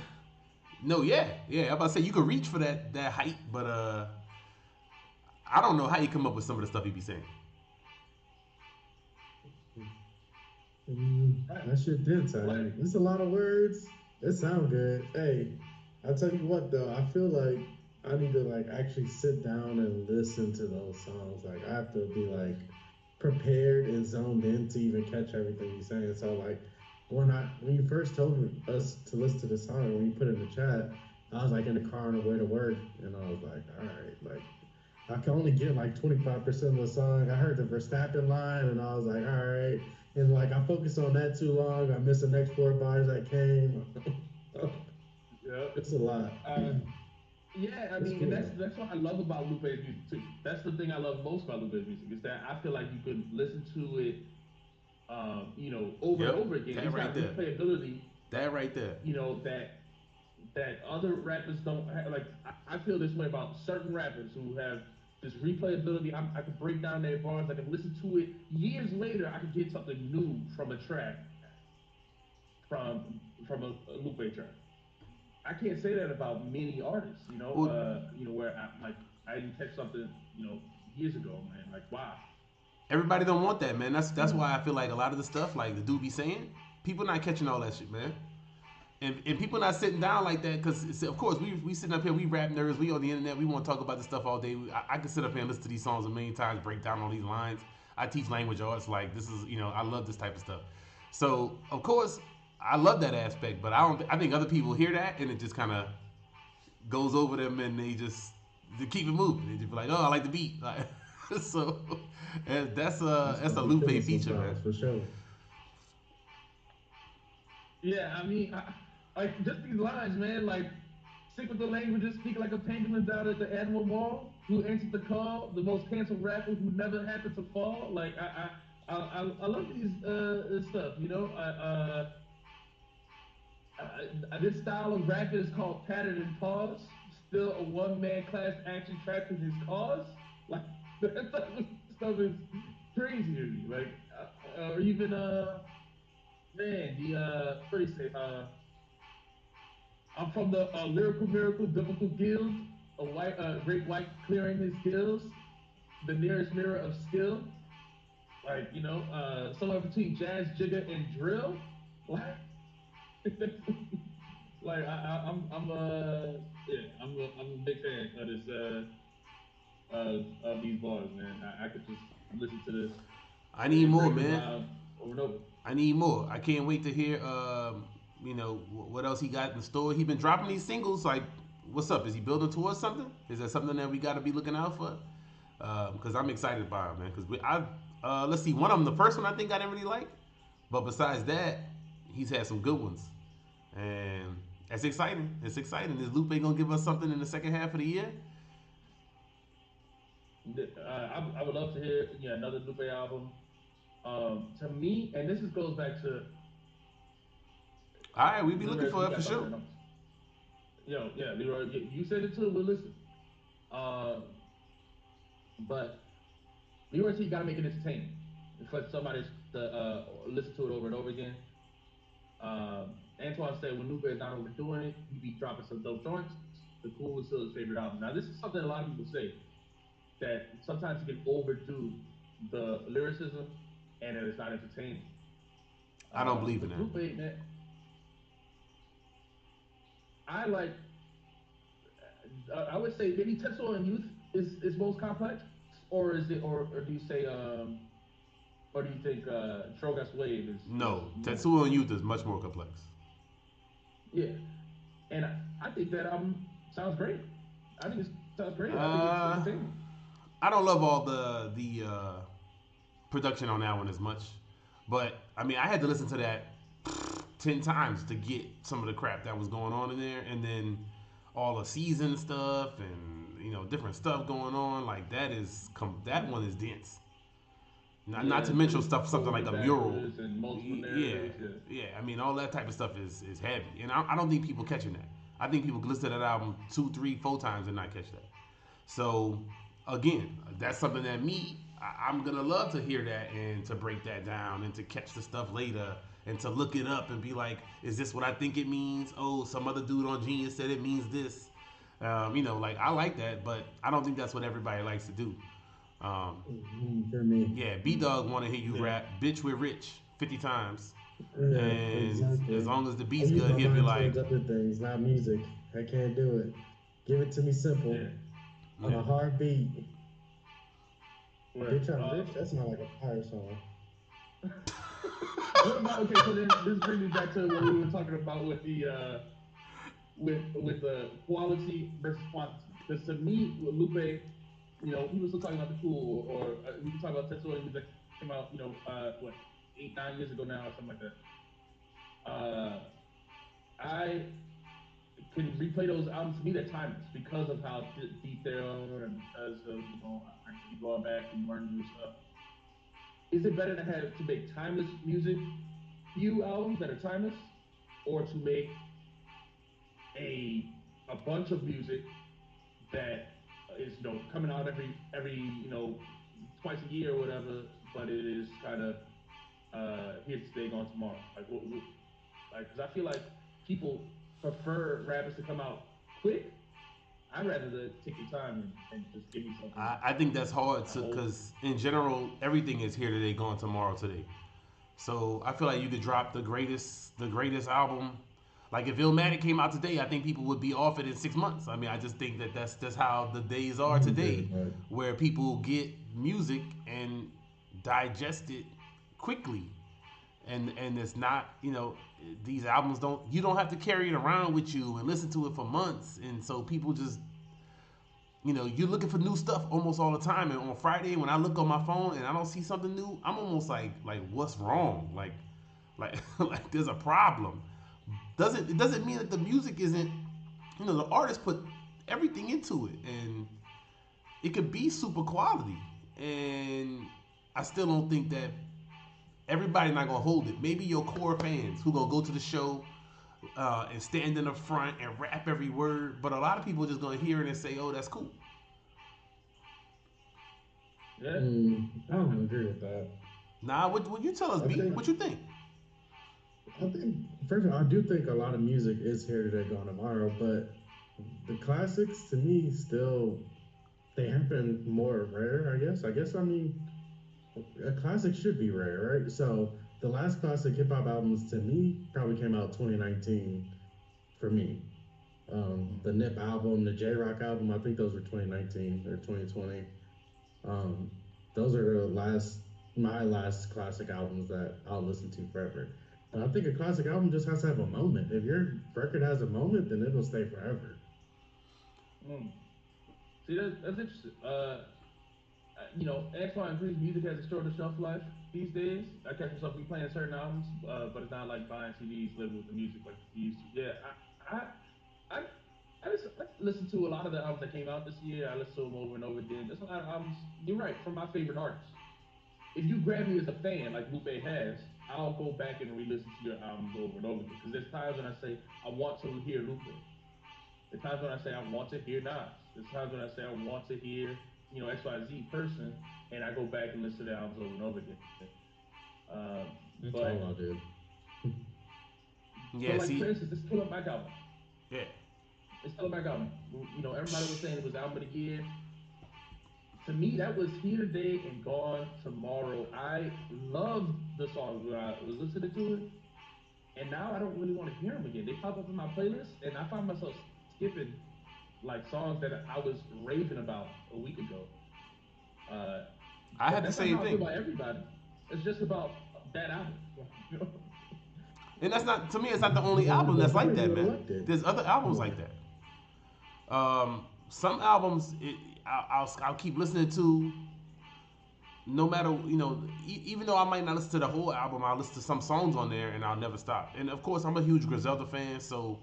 No, yeah, yeah. I'm about to say you could reach for that height, but I don't know how you come up with some of the stuff he be saying. I mean, that shit dense. Like It's a lot of words. It sound good. Hey, I tell you what though, I feel like I need to like actually sit down and listen to those songs. Like I have to be like prepared and zoned in to even catch everything he's saying. So like when you first told us to listen to the song, when you put it in the chat, I was like in the car on the way to work, and I was like, all right, like I can only get like 25% of the song. I heard the Verstappen line, and I was like, all right. And like I focused on that too long. I missed the next four bars that came. yeah. It's a lot. Uh, yeah, I It's mean, and cool though. that's what I love about Lupe's music too. That's the thing I love most about Lupe's music is that I feel like you can listen to it, over and Yep, over again. that It's right got there. replayability, That right there. that other rappers don't have. Like I feel this way about certain rappers who have this replayability. I could break down their bars. I can listen to it years later. I could get something new from a track from a Lupe track. I can't say that about many artists. Well, Where I didn't catch something years ago, man. Like wow. everybody don't want that, man. That's why I feel like a lot of the stuff like the dude be saying, people not catching all that shit, man. And people not sitting down like that because of course we sitting up here, we rap nerds, we on the internet, we want to talk about this stuff all day. I can sit up here and listen to these songs a million times, break down all these lines. I teach language arts, like this is I love this type of stuff. So of course I love that aspect, but I don't. I think other people hear that and it just kind of goes over them and they keep it moving. They just be like, oh, I like the beat. Like, so That's that's how a we feel Lupe feature, man. sometimes for sure. Yeah, I mean, like just these lines, man. Like, stick with the languages, speak like a penguin down at the animal mall. Who answered the call? The most canceled rapper who never happened to fall. Like, I love these stuff. This style of rap is called pattern and pause. Still a one man class action trapped in his cause. Like that stuff is crazy to me. Like, or even man, the what do you say? I'm from the lyrical miracle biblical guild. A white, great white clearing his gills. The nearest mirror of skill. Like somewhere between jazz, jigger, and drill. Like, I'm a big fan of this of these bars, man. I could just listen to this I need and more, break them man. down over and over. I need more. I can't wait to hear, what else he got in the store. He been dropping these singles. Like, what's up? Is he building towards something? Is that something that we got to be looking out for? Because I'm excited about him, man. Because let's see, one of them, the first one I think I didn't really like, but besides that, he's had some good ones, and that's exciting. It's exciting. Is Lupe gonna give us something in the second half of the year? I would love to hear another Lupe album. To me, and goes back to All right, we be looking Lyrics. for We it for got to talk sure. about numbers. Yo, yeah, Leroy, you said it too. We'll listen. Um, but Leroy, you got to make it entertaining for somebody to listen to it over and over again. Antoine said when Lupe is not overdoing it, he be dropping some dope joints. The Cool is still his favorite album. Now, this is something a lot of people say that sometimes you can overdo the lyricism and it's not entertaining. I don't believe in With that. Lupe, man, I like. I would say maybe Tetsuo and Youth. is most complex, or is it, or do you say or do you think Drogas Wave is No, more? Tetsuo and Youth is much more complex. Yeah, and I think that sounds great. I think it sounds great. I think it's Uh, entertaining. I don't love all the production on that one as much, but I mean, I had to listen to that 10 times to get some of the crap that was going on in there, and then all the season stuff and different stuff going on. Like that one is dense. Not Yeah, to because mention it's stuff, something like forward a and mural. backwards and multiple Yeah, narratives. Yeah, yeah. I mean, all that type of stuff is heavy, and I don't think people catching that. I think people can listen to that album two, three, 4 times and not catch that. So again, that's something that I'm gonna love to hear that and to break that down and to catch the stuff later and to look it up and be like, is this what I think it means? Oh, some other dude on Genius said it means this. Like I like that, but I don't think that's what everybody likes to do. Um, For me. yeah, B Dog want to hear you yeah. rap, bitch, we're rich 50 times. Yeah, And as exactly. long as the I beat's use good, my he'll be mind like, towards other things, not music. I can't do it. Give it to me simple Yeah. on yeah. a hard beat. Right. Bitch, I'm rich. That's not like a fire song. What about, okay? So then this brings me back to what we were talking about with the with the quality versus quantity. Because to me, with Lupe, we were still talking about the cool, or we can talk about Tetsuo music that came out, what 8 9 years ago now, or something like that. Uh, I can replay those albums. To me, they're timeless because of how deep they are, and because of actually going back and learning new stuff. Is it better to have to make timeless music, few albums that are timeless, or to make a a bunch of music that is coming out every twice a year or whatever, but it is kind of here to stay, gone tomorrow. Like, because I feel like people prefer rappers to come out quick. I'd rather take your time and just give me something I think that's hard I to hold. because in general everything is here today, gone tomorrow today. So I feel like you could drop the greatest album. Like if Illmatic came out today, I think people would be off it in 6 months. I mean, I just think that that's just how the days are Yeah, today, but where people get music and digest it quickly, and it's not these albums don't have to carry it around with you and listen to it for months, and so people just you're looking for new stuff almost all the time. And on Friday, when I look on my phone and I don't see something new, I'm almost like what's wrong? Like like there's a problem. It doesn't mean that the music isn't. The artist put everything into it, and it could be super quality. And I still don't think that everybody not gonna hold it. Maybe your core fans who gonna go to the show and stand in the front and rap every word, but a lot of people just gonna hear it and say, "Oh, that's cool." Yeah, I don't agree with that. Nah, what you tell us, I B? think What you think? I think first of all, I do think a lot of music is here today, gone tomorrow, but the classics to me still they have been more rare, I guess. I mean a classic should be rare, right? So the last classic hip hop albums to me probably came out 2019 for me. The Nip album, the J Rock album, I think those were 2019 or 2020. Um, those are the my last classic albums that I'll listen to forever. And I think a classic album just has to have a moment. If your record has a moment, then it'll stay forever. mm. See, that's interesting. Antoine agrees music has a shorter shelf life these days. I catch myself replaying certain albums, but it's not like buying CDs, living with the music like you used to. Yeah, I, I listened to a lot of the albums that came out this year. I listened to them over and over again. There's a lot of albums. You're right, from my favorite artists. If you grab me as a fan, like Lupe has, I'll go back and re-listen to your albums over and over again. Because there's times when I say I want to hear Lupe. There's times when I say I want to hear Nas. There's times when I say I want to hear, XYZ person, and I go back and listen to the albums over and over again. That's But all I do. Yeah, like for see, instance, this Killer Mike album. yeah, This Killer Mike album. Everybody was saying it was album of the year. To me, that was here today and gone tomorrow. I loved the songs when I was listening to it, and now I don't really want to hear them again. They pop up in my playlist, and I find myself skipping like songs that I was raving about a week ago. Uh, I had the that's not same how I feel thing, about everybody. It's just about that album. You know? and that's not to me. It's not the You only wanted album to that's buy like it, you that, would have man. liked it. There's other albums Oh, like that. Some albums I'll keep listening to no matter even though I might not listen to the whole album, I'll listen to some songs on there and I'll never stop. And of course, I'm a huge Griselda fan, so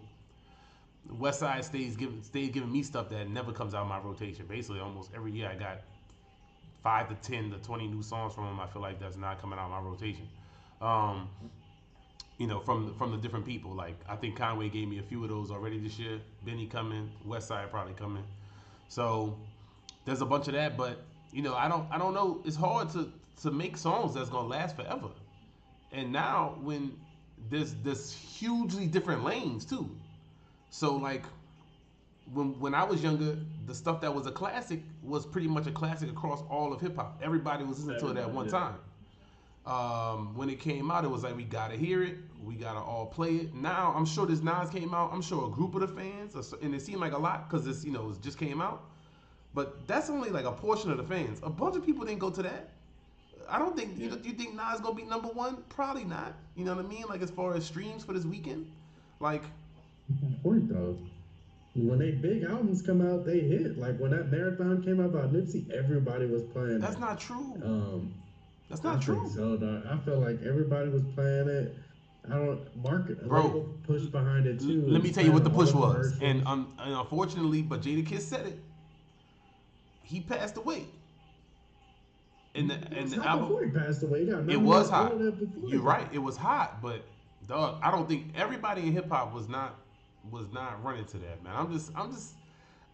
West Side stays giving me stuff that never comes out of my rotation. Basically, almost every year I got 5 to 10 to 20 new songs from him. I feel like that's not coming out of my rotation. Um, from the different people. Like I think Conway gave me a few of those already this year. Benny coming, West Side probably coming. So there's a bunch of that, but I don't know. It's hard to make songs that's gonna last forever. And now when there's hugely different lanes too. So like when I was younger, the stuff that was a classic was pretty much a classic across all of hip hop. Everybody was listening to it at Everybody, one yeah. time. When it came out, it was like we gotta hear it, we gotta all play it. Now I'm sure this Nas came out. I'm sure a group of the fans, and it seemed like a lot because it just came out. But that's only like a portion of the fans. A bunch of people didn't go to that. I don't think Yeah. you think Nas gonna be number one? Probably not. You know what I mean? Like as far as streams for this weekend, like point though. When they big albums come out, they hit. Like when that marathon came out by Nipsey, everybody was playing that's it. not true. Um, That's I not think true, so, dog. I feel like everybody was playing it. I don't market a bro. label push behind it too. It Let me was tell you playing what the on all push the was, and, commercials. and unfortunately, but Jada Kiss said it. He passed away, and It was the hot album before he passed away. He got it was nominated for all of hot. that before You're that. right. It was hot, but dog, I don't think everybody in hip hop was not running to that, man.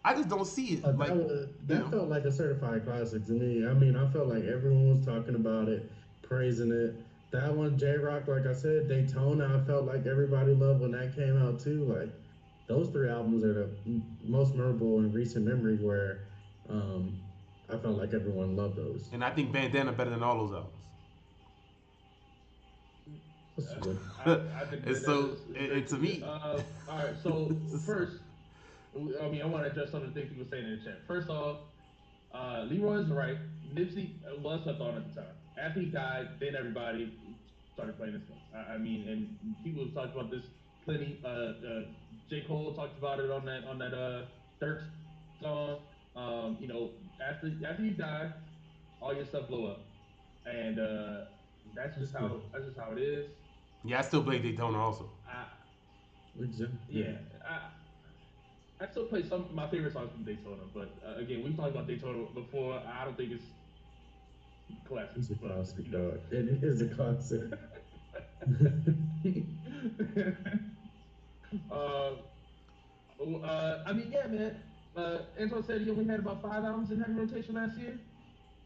I just don't see it. Like, you That know, felt like a certified classic to me. I mean, I felt like everyone was talking about it, praising it. That one, J Rock, like I said, Daytona. I felt like everybody loved when that came out too. Like those three albums are the most memorable in recent memory. Where um, I felt like everyone loved those. and I think Bandana better than all those That's good. albums. I think And that that so, is very and to true. me, All right. So so, first, I mean, I want to address some of the things people saying in the chat. First off, Leroy's right. Nipsey was slept on at the time. After he died, then everybody started playing this stuff. I mean, and people have talked about this plenty. J. Cole talked about it on that Dirk song. After he died, all your stuff blew up, and That's good. that's just how it is. yeah, I still play Daytona also. I Exactly. Yeah, I still play some of my favorite songs from Daytona, but again, we've talked about Daytona before. I don't think it's classic, It's a but classic, dog. It is a classic. uh, I mean, yeah, man. Antoine said he only had about 5 albums in heavy rotation last year.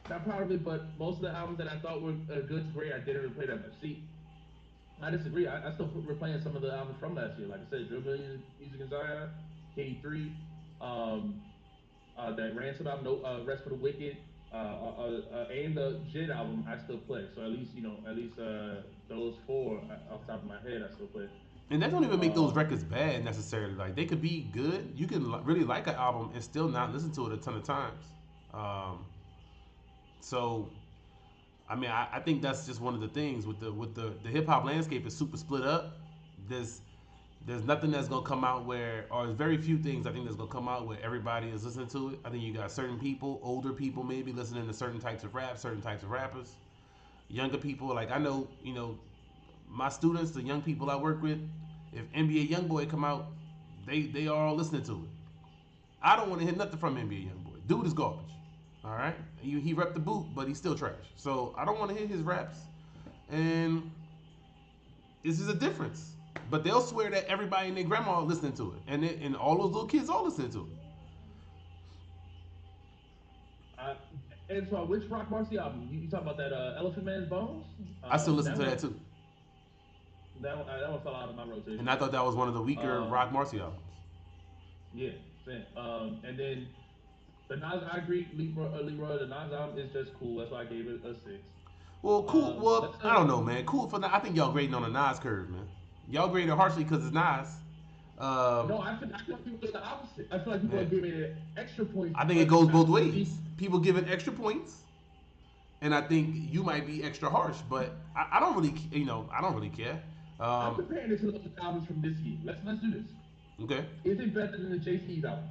Not proud of it, but most of the albums that I thought were good to great, I didn't really play that much. See, I disagree. I still replaying some of the albums from last year. Like I said, Drill Million, Music and Zion, KD3, um, that Ransom album, no, Rest for the Wicked, and the Jid album, I still play. So at least those four off the top of my head, I still play. And that don't even make those Um, records bad necessarily. Like they could be good. You can really like an album and still not listen to it a ton of times. Um, so I mean, I think that's just one of the things with the hip hop landscape is super split up. There's there's nothing that's gonna come out where, or there's very few things I think that's gonna come out where everybody is listening to it. I think you got certain people, older people maybe listening to certain types of rap, certain types of rappers. Younger people, like I know, my students, the young people I work with, if NBA YoungBoy come out, they are all listening to it. I don't want to hear nothing from NBA YoungBoy. Dude is garbage. All right, he rep the boot, but he's still trash. So I don't want to hear his raps, and this is a difference. But they'll swear that everybody and their grandma are listening to it, and all those little kids are listening to it. I, and so, which Rock Marcy album? You talk about that Elephant Man's Bones? I still listen That to that one, too, that one fell out of my and rotation. I thought that was one of the weaker Um, Rock Marcy albums. yeah, and then the Nas, I agree. Leroy, the Nas album is just cool. That's why I gave it a 6. Well, cool. Well, Let's I don't know, man. Cool for I think y'all grading on a Nas curve, man. Y'all graded harshly because it's Nas. No, I feel like people do the opposite. I feel like people Yeah. are giving it extra points I think it because it's goes not both as deep. ways. People give it extra points, and I think you might be extra harsh, but I don't really, I don't really care. I'm Um, comparing it to the albums from this year. Let's do this. okay, Is it better than the JC's album?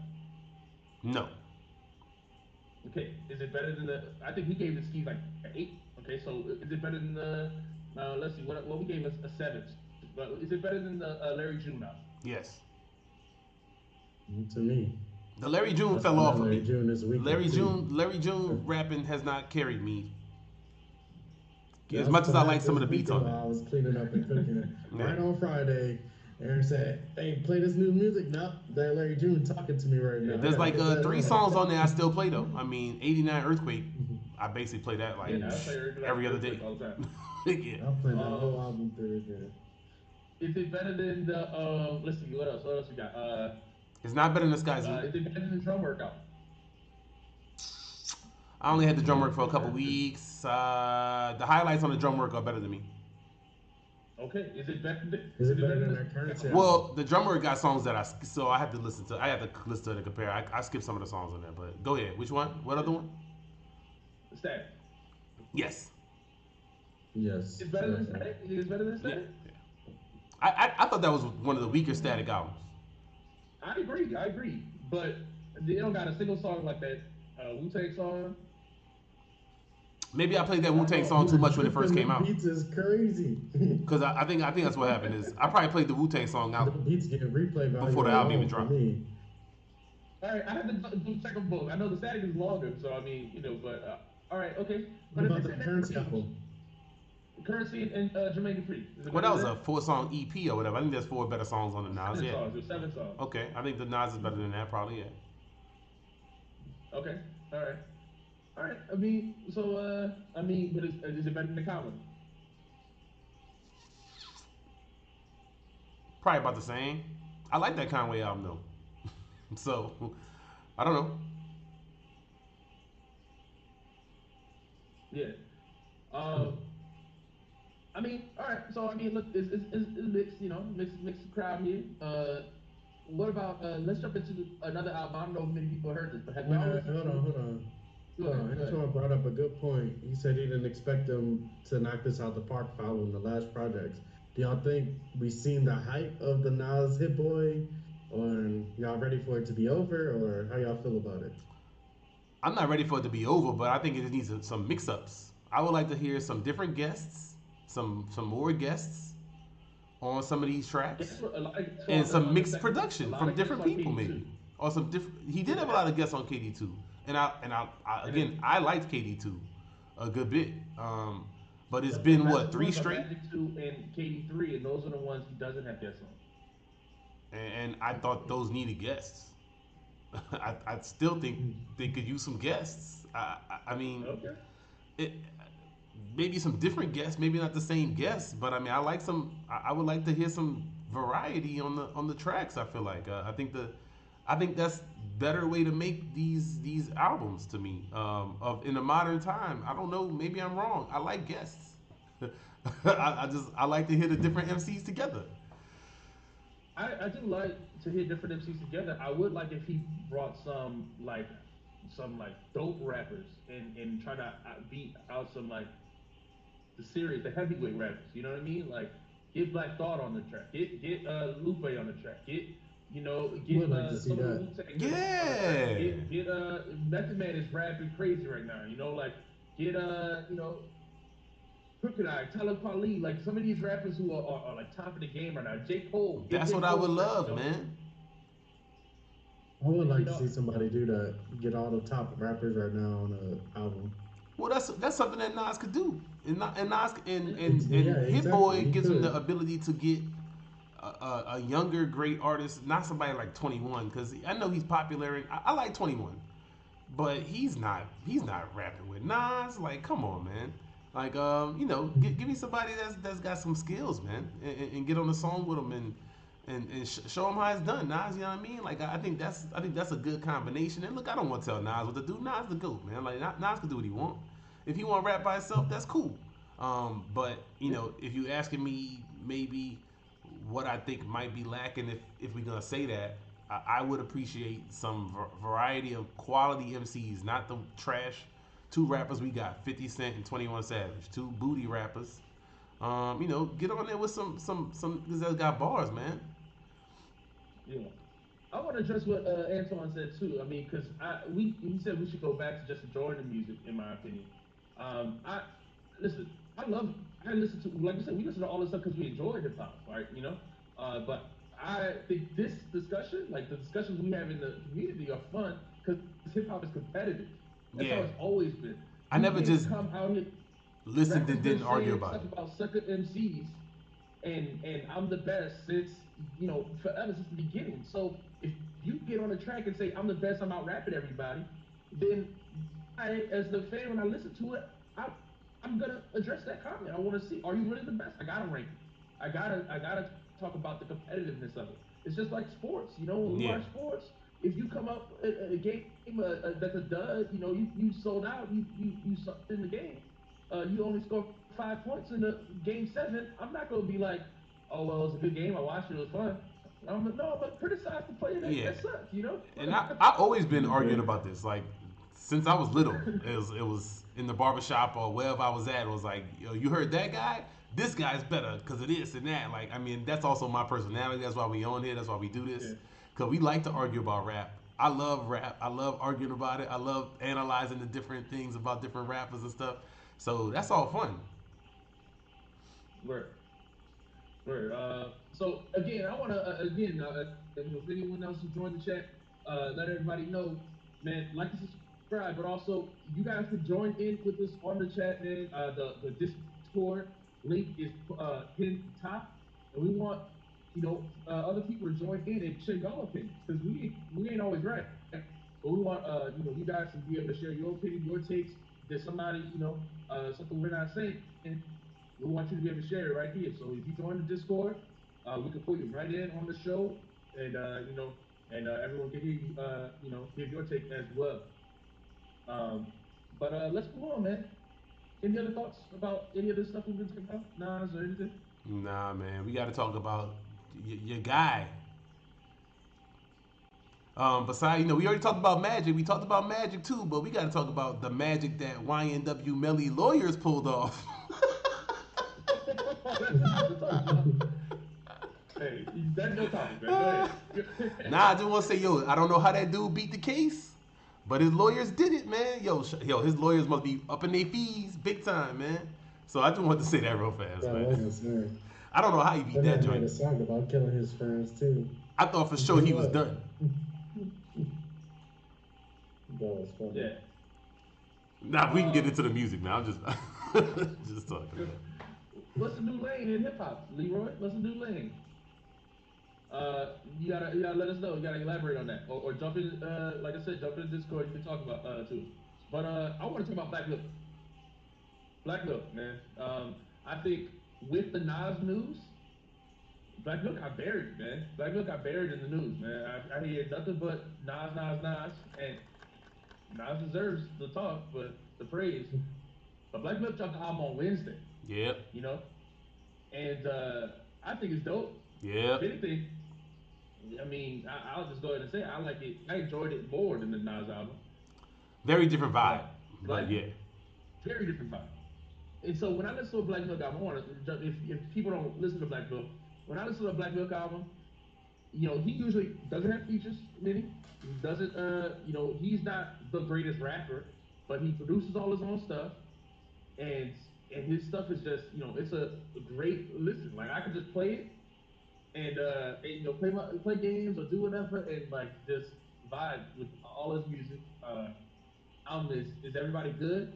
no, Okay. Is it better than the? I think we gave the skis like an 8. Okay, so is it better than the? Let's see. What we gave us a 7. But is it better than the Larry June album? yes. To me, The Larry June that's fell why off that for Larry me. June is weaker too. Larry June rapping has not carried me Yeah, I as was much as I playing like that some of this the beats weekend on while I was cleaning up and cooking. it. Yeah. Right on Friday, Aaron said, "Hey, play this new music." Nope, that Larry June talking to me right Yeah, now. I there's gotta like put that three on. songs on there I still play though. I mean, '89 Earthquake. I basically play that like Yeah, I play every other day. Earthquake all the time. Yeah. I'll play that whole Um, album through again. is it better than the? Let's see. What else? What else we got? It's not better than Sky Zoo. Is it better than the drum workout? I only had the drum Yeah, work for a couple weeks. The highlights on the drum work are better than me. Okay. is Is it it better better than than that currency the? album? Well, the drum work got songs that so I have to listen to. I have to listen to it and compare. I skipped some of the songs on there, but go ahead. Which one? What other one? Static. Yes. Yes, It's better than definitely. Static. It's better than Yeah. Static. I thought that was one of the weaker Static albums. I agree. I agree. But they don't got a single song like that Wu Tang song. Maybe I played that Wu Tang Oh, song You too were much when it first tripping. came Them out. beats is crazy. Cause I think that's what happened is I probably played the Wu Tang song The out beats getting replay before value the album even alone for dropped. me. all right. I have to check them both. I know the Static is longer, so I mean, but all right, okay. What But if about it's the in that currency range, album? Currency and Jermaine Dupri, is it Well, better that than was a that? 4 song EP or whatever. I think there's 4 better songs on the Nas. 7 Yeah. songs. There's 7 songs. Okay. I think the Nas is better than that. Probably. Yeah. Okay. All right. All right. But is it better than the Common? Probably about the same. I like that Conway album though. So I don't know. Yeah. Um. All right. So look, it's mixed. Mixed crowd here. What about let's jump into another album. I don't know if many people heard this, but have Wait, y'all listened hold on, to? hold on. Go Hold ahead. on, Go ahead. Antoine brought up a good point. He said he didn't expect them to knock this out the park following the last projects. Do y'all think we seen the hype of the Nas Hit Boy? Or y'all ready for it to be over? Or how y'all feel about it? I'm not ready for it to be over, but I think it needs some mix-ups. I would like to hear some different guests, some more guests on some of these tracks, Guess what? A lot of guests and some on the mixed second. A production lot from of guests different on people, KD2. maybe, or some different. He did have a Yeah. lot of guests on KD2, and And then again I liked KD2 a good bit, but it's the been best what, three ones are straight, Magic 2 and KD3, and those are the ones he doesn't have guests on. and I thought those needed guests. I still think they could use some guests. I mean, Okay. it, maybe some different guests, maybe not the same guests, but I mean, I like some. I would like to hear some variety on the tracks. I feel like I think that's better way to make these albums to me. Of in the modern time, I don't know. Maybe I'm wrong. I like guests. I like to hear the different MCs together. I do like to hear different MCs together. I would like if he brought some dope rappers and try to beat out some the heavyweight rappers. You know what I mean? Like get Black Thought on the track, get Lupe on the track, Would get like to see some of the that. Wu Tang on the track, Yeah, get Method Man is rapping crazy right now. Get Crooked Eye, Talib Kweli, like some of these rappers who are like top of the game right now. J. Cole, get that's J. what I Cole would on track, love, man. I would you like to know. see somebody do that. Get all the top rappers right now on an album. Well, that's something that Nas could do, and Nas Yeah, and Hit exactly. Boy He gives him the could. ability to get a younger great artist, not somebody like 21, because I know he's popular and I like 21, but he's not rapping with Nas. Like, come on, man. Like, give me somebody that's got some skills, man, and get on the song with him and show him how it's done. Nas, you know what I mean? Like, I think that's a good combination. And look, I don't want to tell Nas what to do. Nas the goat, man. Like, Nas can do what he want. If he want to rap by himself, that's cool. But if you asking me, maybe what I think might be lacking if we're gonna say that. I would appreciate some variety of quality MCs, not the trash two rappers we got, 50 Cent and 21 Savage, two booty rappers. Get on there with some because that got bars, man. Yeah. I want to address what Antoine said too. I mean, because we he said we should go back to just enjoying the music. In my opinion, I listen. I love. I listen to like you said. We listen to all this stuff because we enjoy hip hop, right? But I think this discussion, like the discussions we have in the community, are fun because hip hop is competitive. That's how it's Yeah, always been. You I never can't just come out here. listened Rappers and been didn't argue saying about stuff it. about sucker MCs and I'm the best since forever since the beginning. So if you get on the track and say I'm the best, I'm out rapping everybody, then I, as the fan, when I listen to it, I I'm gonna address that comment. I want to see, are you really the best? I gotta rank it. I gotta talk about the competitiveness of it. It's just like sports. When we watch Yeah, sports, if you come up a game that's a dud, you sold out. You sucked in the game. You only scored 5 points in the game seven. I'm not gonna be like, oh well, it was a good game. I watched it. It was fun. No, but criticize the player that yeah. sucked. And I always been arguing Yeah. about this. Like since I was little, it was in the barbershop or wherever I was at. It was like, yo, you heard that guy? This guy's better because of this and that. Like, I mean, that's also my personality. That's why we on here. That's why we do this. Yeah, Because we like to argue about rap. I love rap. I love arguing about it. I love analyzing the different things about different rappers and stuff. So that's all fun. word, word. So again, I want to if anyone else who joined the chat, let everybody know, man, like and subscribe, but also you guys can join in with us on the chat, man. The Discord link is pinned at the top, and we want other people to join in and share y'all opinions because we ain't always right, but we want you guys to be able to share your opinion, your takes. If there's somebody something we're not saying, we want you to be able to share it right here. So if you join the Discord, we can put you right in on the show, and everyone can hear you. Give your take as well. But let's move on, man. Any other thoughts about any of this stuff we've been talking about, Nas or anything? Nah, man, we got to talk about your guy. Besides, we already talked about Magic. We talked about Magic too, but we got to talk about the magic that YNW Melly lawyers pulled off. That's not the topic, y'all. Hey, that's your topic, man. Go ahead. Nah, I just want to say, yo, I don't know how that dude beat the case, but his lawyers did it, man. Yo, his lawyers must be up in their fees big time, man. So I just want to say that real fast, That man. wasn't smart. I don't know how he beat That that man made a joint. song about killing his friends too. I thought for sure Do he was what? done. That was funny. Yeah. Nah, we can get into Um, the music now. I'm just just talking, man. what's the new lane in hip hop, Leroy? What's the new lane? You gotta let us know. You gotta elaborate on that, or jump in. Like I said, jump in Discord. You can talk about too. But I want to talk about Black Milk. Black Milk, man. I think with the Nas news, Black Milk got buried, man. Black Milk got buried in the news, man. I hear nothing but Nas, Nas, Nas, and Nas deserves the talk, but the praise. But Black Milk dropped the album on Wednesday, Yep, you know, and I think it's dope. If yep. anything, I mean, I'll just go ahead and say I like it. I enjoyed it more than the Nas album, Very different vibe, but but Black, yeah, very different vibe. And so when I listen to a Black Milk album, I want to, if people don't listen to Black Milk, when I listen to a Black Milk album, he usually doesn't have features many. He doesn't, he's not the greatest rapper, but he produces all his own stuff, and and his stuff is just, it's a great listen. Like I could just play it and play games or do whatever and like just vibe with all his music. Album is everybody good,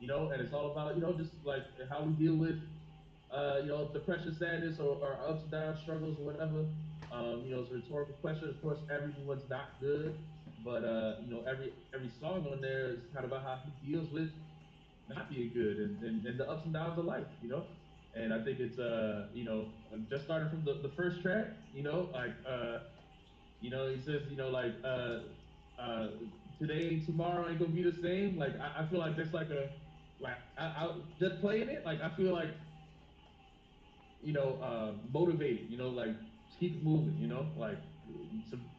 and it's all about just like how we deal with depression, sadness, or ups and downs, struggles, or whatever. It's a rhetorical question. Of course, everyone's not good, but every song on there is kind of about how he deals with not being good and the ups and downs of life. And I think it's just starting from the first track. He says uh, today and tomorrow ain't gonna be the same. Like I feel like that's like a like I just playing it. Like I feel like motivated. Like keep it moving. Like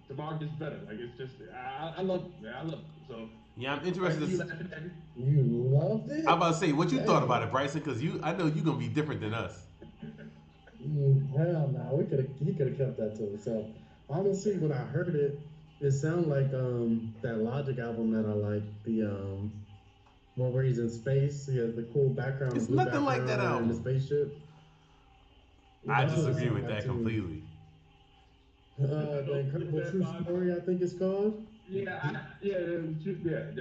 tomorrow gets better. Like it's just I love it, man. I love it. So Yeah, I'm thank interested. you, laughing at me. You loved I'm it? about to say what you thought about Dang. it, Bryson, because I know you're gonna be different than us. Hell no, we could have. He could have kept that to himself. Honestly, when I heard it, it sounded like that Logic album that I like. The one where he's in space. He has the cool background, the It's blue nothing like that background, and they're in the album. spaceship. I That's what it disagree Uh, sounded with like that to me. completely. The is Incredible that True vibe? Story, I think it's called. Yeah, yeah.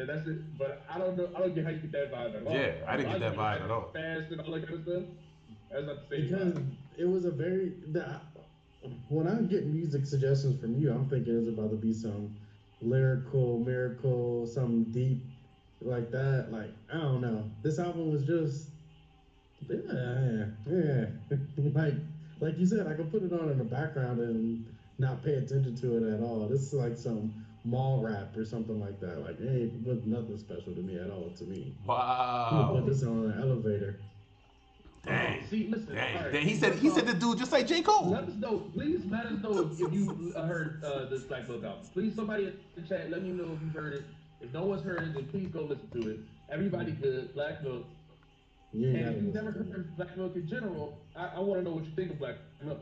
That's it. But I don't know. I don't get how you get that vibe at Yeah, all. I didn't get Logic that is vibe at like all. fast and all that kind of stuff. That's not the same Because vibe. it was a very when I get music suggestions from you, I'm thinking it's about to be some lyrical miracle, some deep like that. Like I don't know. This album was just yeah. like like you said, I could put it on in the background and not pay attention to it at all. This is like some mall rap or something like that. Like hey, it was nothing special to me at all. To me, you would put Wow. this on an elevator. Okay, Dang. see, listen. All Dang. right, Dang. He said first he said off, the dude just like J. Cole. let us know. Please let us know if you heard this Black Milk album. Please, somebody in the chat, let me know if you've heard it. If no one's heard it, then please go listen to it. Everybody good, Black Milk. You ain't And gotta if you've listen never to it. heard Black Milk in general, I want to know what you think of Black Milk.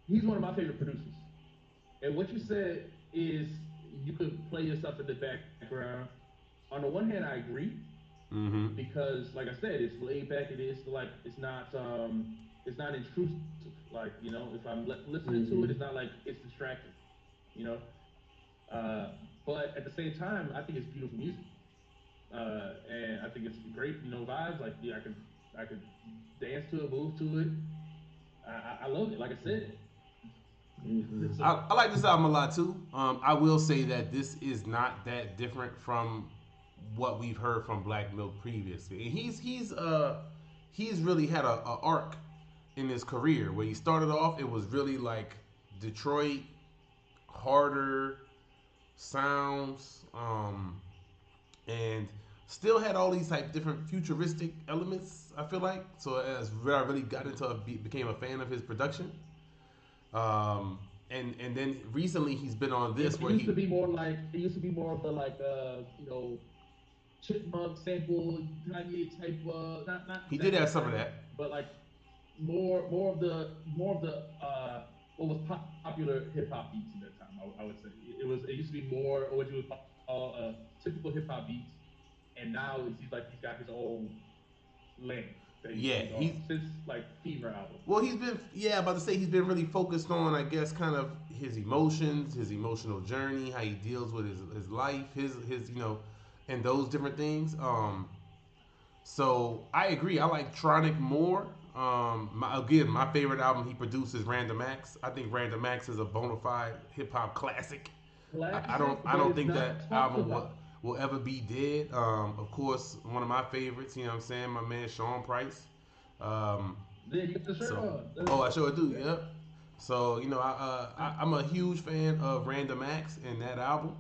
He's one of my favorite producers. And what you said is you could play yourself in the background. On the one hand, I agree Mm-hmm. because, like I said, it's laid back. It is like it's not intrusive. Like if I'm listening to it, it's Mm-hmm. not like it's distracting. You know, uh, but at the same time, I think it's beautiful music, and I think it's great. Vibes like yeah, I could dance to it, move to it. I love it. Like I said, Mm-hmm. so I like this album a lot too. I will say that this is not that different from what we've heard from Black Milk previously. And he's really had a arc in his career where he started off. It was really like Detroit harder sounds, and still had all these like different futuristic elements. I feel like so as I really got into became a fan of his production. Um, and then recently he's been on it this where used to he be more like it used to be more of the like chipmunk sample Kanye type not he did that have some of sound, that. but like more of the what was popular hip hop beats in that time. I would say it used to be more what you would call typical hip hop beats, and now it seems like he's got his own lane that Yeah, he's on he's since like Fever album. well, he's been about to say he's been really focused on I guess kind of his emotions, his emotional journey, how he deals with his life, his and those different things. So I agree. I like Tronic more. Again, my favorite album he produced is Random Acts. I think Random Acts is a bona fide hip hop classic. Classic, I but don't it's think that not talked album about. will ever be dead. Of course, one of my favorites. You know what I'm saying? My man Sean Price. Um, Then you got the shirt so on. I sure do. Yeah. Yep. So I'm a huge fan of Random Acts and that album.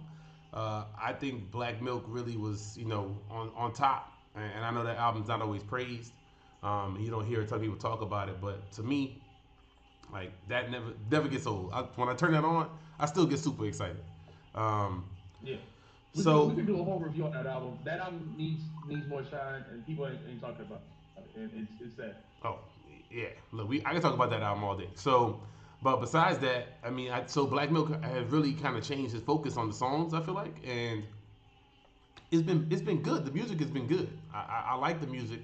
I think Black Milk really was on top, and I know that album's not always praised. You don't hear a ton of people talk about it, but to me, like that never gets old. When I turn that on, I still get super excited. Um, Yeah. We so could do a whole review on that album. That album needs more shine, and people ain't talking about it. And it's sad. oh yeah, look, I can talk about that album all day. So, but besides that, I mean, so Black Milk has really kind of changed his focus on the songs. I feel like, and it's been good. The music has been good. I like the music.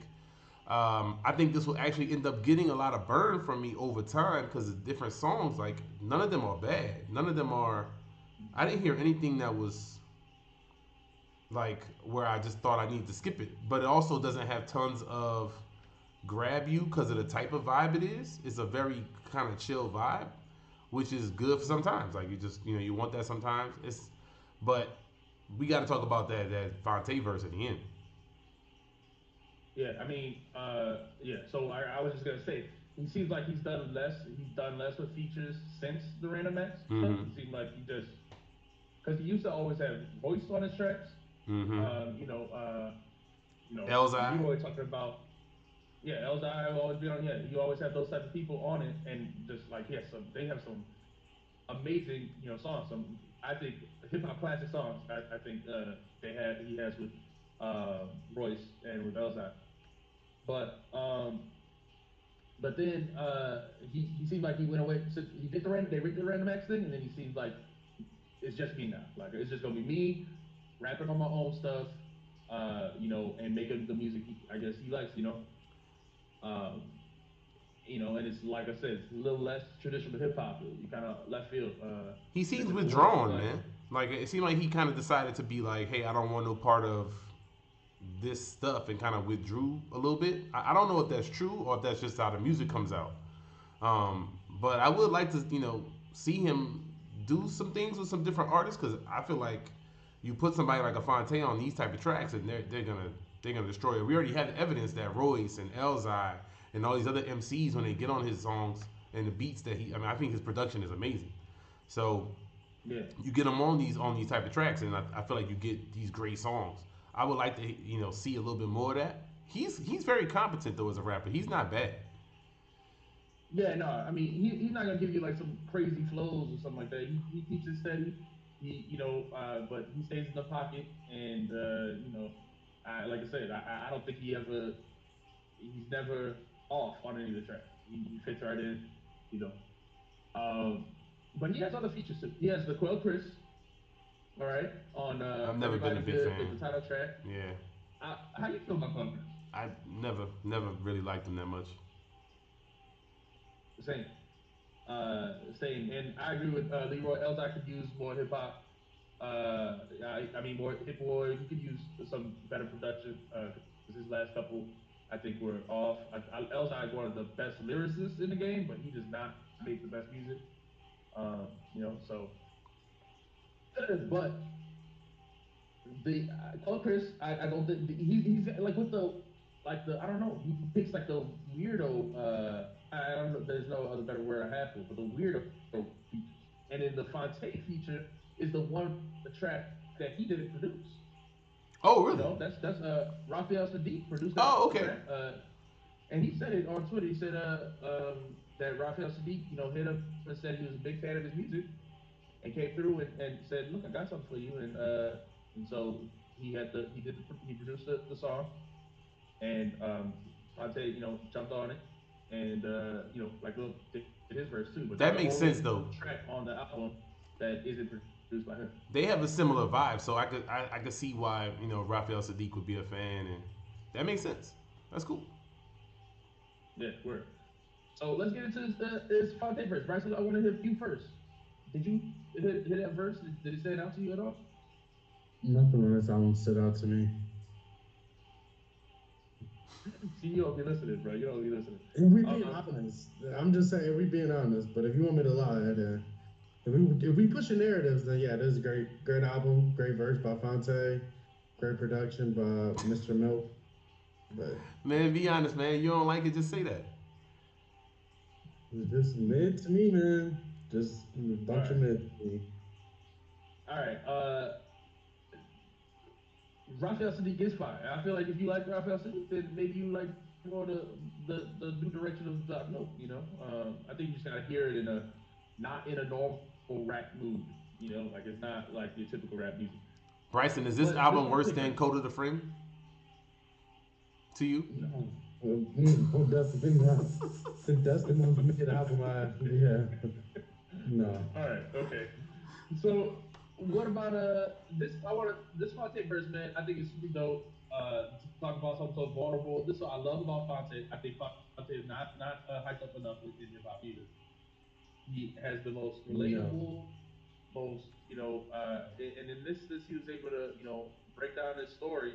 I think this will actually end up getting a lot of burn from me over time because the different songs, like none of them are bad. None of them are. I didn't hear anything that was like where I just thought I need to skip it. But it also doesn't have tons of grab you because of the type of vibe it is. It's a very kind of chill vibe, which is good for sometimes. Like you just you want that sometimes. But we got to talk about that Fonte verse at the end. Yeah, I mean, yeah. So I was just gonna say, he seems like he's done less. He's done less with features since the Random Acts stuff. Mm-hmm. It seemed like he just because he used to always have voice on his tracks. Mm-hmm. Um, you know, uh, Elzai. Leroy talking about. yeah, Elzai will always be on. Yeah, you always have those type of people on it, and just like yeah, some they have some amazing songs. Some I think hip hop classic songs. I think he has with Royce and with Elzai. But then he seemed like he went away. So he did they did the random X thing, and then he seemed like it's just me now. Like it's just gonna be me rapping on my own stuff, and making the music I guess he likes. Um, and it's like I said, it's a little less traditional hip hop. You kind of left field. He seems Than it was, withdrawn, but man. Like it seemed like he kind of decided to be like, hey, I don't want no part of this stuff, and kind of withdrew a little bit. I don't know if that's true or if that's just how the music comes out. But I would like to, see him do some things with some different artists because I feel like you put somebody like a Fonte on these type of tracks and they're gonna destroy it. We already had evidence that Royce and Elzai and all these other MCs when they get on his songs and the beats that I think his production is amazing. So yeah, you get them on these type of tracks, and I feel like you get these great songs. I would like to see a little bit more of that. He's very competent though as a rapper. He's not bad. yeah. No, I mean he's not gonna give you like some crazy flows or something like that. He keeps it steady. But he stays in the pocket, and like I said, I don't think he's never off on any of the tracks. He fits right in, you know. Um, but he has other features too. He has the Quell Chris, all right, on I've never been a Everybody big Good, fan. the title track. Yeah, How you feel about Quell Chris? I never really liked him that much. Same. Same. And I agree with Leroy Elzai could use more hip hop. I mean, more hip boy. He could use some better production because his last couple, I think, were off. Elzai is one of the best lyricists in the game, but he does not make the best music. So, but the Cole Chris, I don't think he's like with the like the I don't know. He picks like the weirdo. I don't know. There's no other better word I have for it, but the weirdo features. And then the Fonte feature is the one the track that he didn't produce. Oh, really? That's Raphael Sadiq produced that Oh, okay. track. And he said it on Twitter. He said that Raphael Sadiq hit him and said he was a big fan of his music and came through and said, "Look, I got something for you." And so he produced the song, and Fonte jumped on it, and like Lil did his verse too. But that's the That makes only sense though. track on the album that isn't produced by him. They have a similar vibe, so I could see why Raphael Sadiq would be a fan, and that makes sense. That's cool. Yeah, word. So let's get into this Fonte verse. Bryson, I want to hear you first. Did you hear that verse? Did it stand out to you at all? Nothing on this album stood out to me. See, you don't be listening, bro. You don't be listening. And we being Uh, honest, I'm just saying we being honest. But if you want me to lie, then if we pushing narratives, then yeah, this is a great album, great verse by Fonte, great production by Mr. Milk. But Man, be honest, man. You don't like it, just say that. it's just mid to me, man. Just a all bunch right, of mid to me. all right. Raphael Sadiq is fine. I feel like if you like Raphael Sadiq, then maybe you like more the new direction of Doc Note. I think you just gotta hear it in a not in a normal rap mood. Like it's not like your typical rap music. Bryson, is this But this album Fonte worse verse, than Code of the Friend to you? No, well, definitely not. That's the most mid album yeah. No, all right, okay. So what about this? I want to this Fonte verse, man. I think it's super dope. To talk about something so vulnerable. This is what I love about Fonte. I think Fonte is not hyped up enough in hip hop either. He has the most no. relatable, most and in this he was able to break down his story,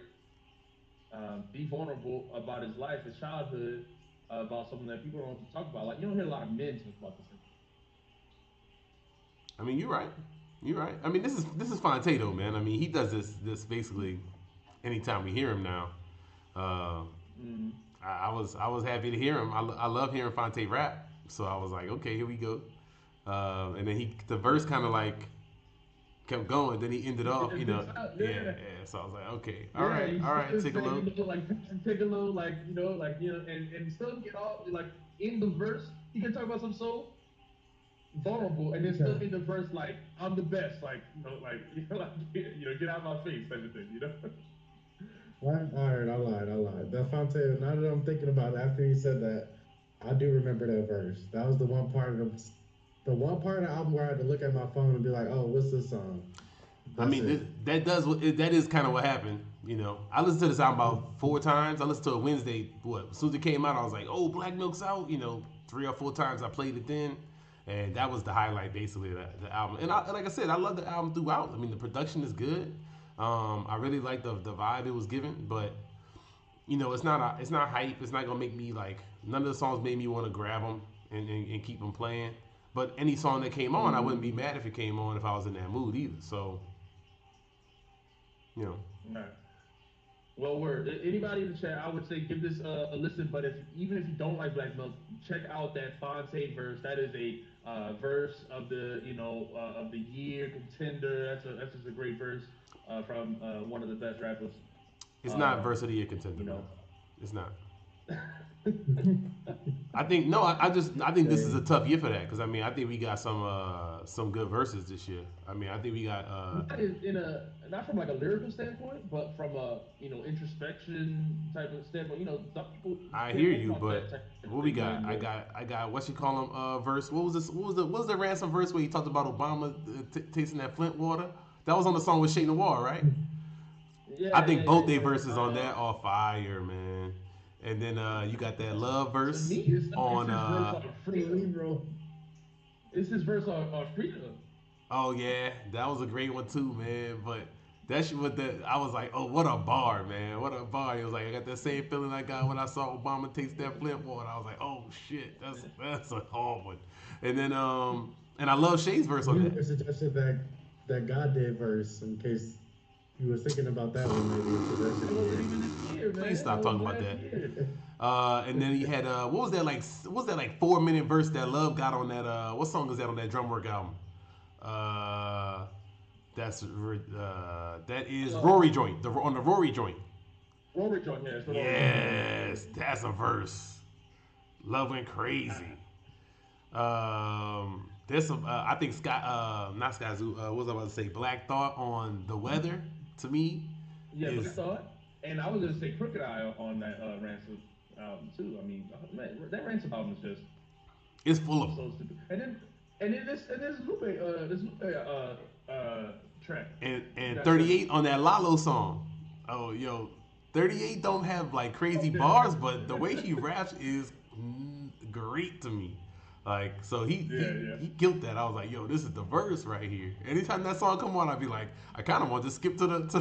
be vulnerable about his life, his childhood, about something that people don't talk about. Like you don't hear a lot of men talk about this anymore. I mean, you're right. You're right. I mean, this is Fonte though, man. I mean, he does this basically anytime we hear him now. Uh, Mm-hmm. I was happy to hear him. I love hearing Fonte rap, so I was like, okay, here we go. And then the verse kind of like kept going. Then he ended off, It picks up, yeah, yeah. yeah. So I was like, okay, Yeah, he all right, still take a say, look. like take a little, and still get all like in the verse. He can talk about some so vulnerable, and then still in the verse like I'm the best, get out of my face type of thing. What? All right, I lied. I lied. That Fonte. Now that I'm thinking about it, after you said that, I do remember that verse. That was the one part of the one part of the album where I had to look at my phone and be like, "Oh, what's this song?" I That's mean, it. that is kind of what happened. I listened to this album about 4 times. I listened to it Wednesday. What? As soon as it came out, I was like, "Oh, Black Milk's out." 3 or 4 times I played it then, and that was the highlight basically of the album. And like I said, I love the album throughout. I mean, the production is good. I really like the vibe it was given, but it's not hype. It's not gonna make me like. None of the songs made me want to grab them and keep them playing. But any song that came on, I wouldn't be mad if it came on if I was in that mood either. So you know. Right. Well, word. Anybody in the chat, I would say give this a listen. But if even if you don't like Black Milk, check out that Fonte verse. That is a verse of the year contender. That's just a great verse from one of the best rappers. It's not Um, verse of the year contender, you man. know. It's not. I think no. I think this is a Dang. tough year for that because I mean I think we got some good verses this year. I mean I think we got. Not in a not from like a lyrical standpoint, but from a introspection type of standpoint. Some people I can't hear talk you, about but that type of what we thing got? anymore. I got what you call him verse. What was this? What was the ransom verse where he talked about Obama tasting that Flint water? That was on the song with Shake the Wall, right? I Yeah, think yeah, yeah, both their yeah. verses on that are fire, man. And then you got that love To verse me, it's on his verse on Hey, Freedom. Libro. It's his verse on Freedom. oh yeah, that was a great one too, man. But that shit with that I was like, oh what a bar, man. What a bar. It was like I got that same feeling I got when I saw Obama taste that Flint water. I was like, oh shit, that's a hard one. And then and I love Shay's verse on that. You suggested that God did verse in case you was thinking about that one maybe for verse of That the wasn't year. even this year, Please man. That stop was talking about last that. year. And then he had what was that like 4 minute verse that Love got on that what song is that on that drum work album? Uh that is Uh, Rory joint. On the Rory joint. Rory joint, yeah, it's the Rory joint. Yes, that's a verse. Love went crazy. There's some. I think Scott. Not Scott Zoo. What was I about to say? Black Thought on the weather. To me, Yeah, Black is Thought. And I was gonna say Crooked Eye on that Ransom album too. I mean, man, that Ransom album is just it's full of them. so stupid. And then this Lupe track. You And got the 38 on that Lalo song. Oh yo, 38 don't have like crazy yeah, bars, but the way he raps is great to me. Like so yeah, yeah. he killed that. I was like, yo, this is the verse right here. Anytime that song come on, I'd be like, I kind of want to skip to to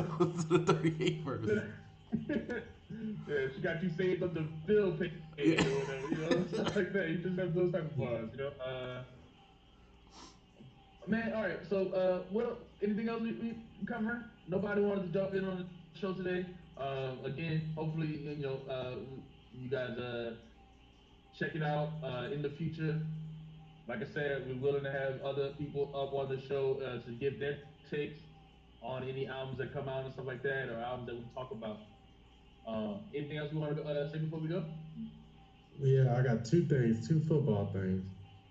the 38 verse. Yeah, she got you saved up the bill page Yeah. or whatever, stuff like that. You just have those type of bars. Man, all right. So, what? Anything else we cover? Nobody wanted to jump in on the show today. Again, hopefully, you guys check it out in the future. Like I said, we're willing to have other people up on the show to give their takes on any albums that come out and stuff like that, or albums that we talk about. Anything else we want to say before we go? Yeah, I got two things, two football things.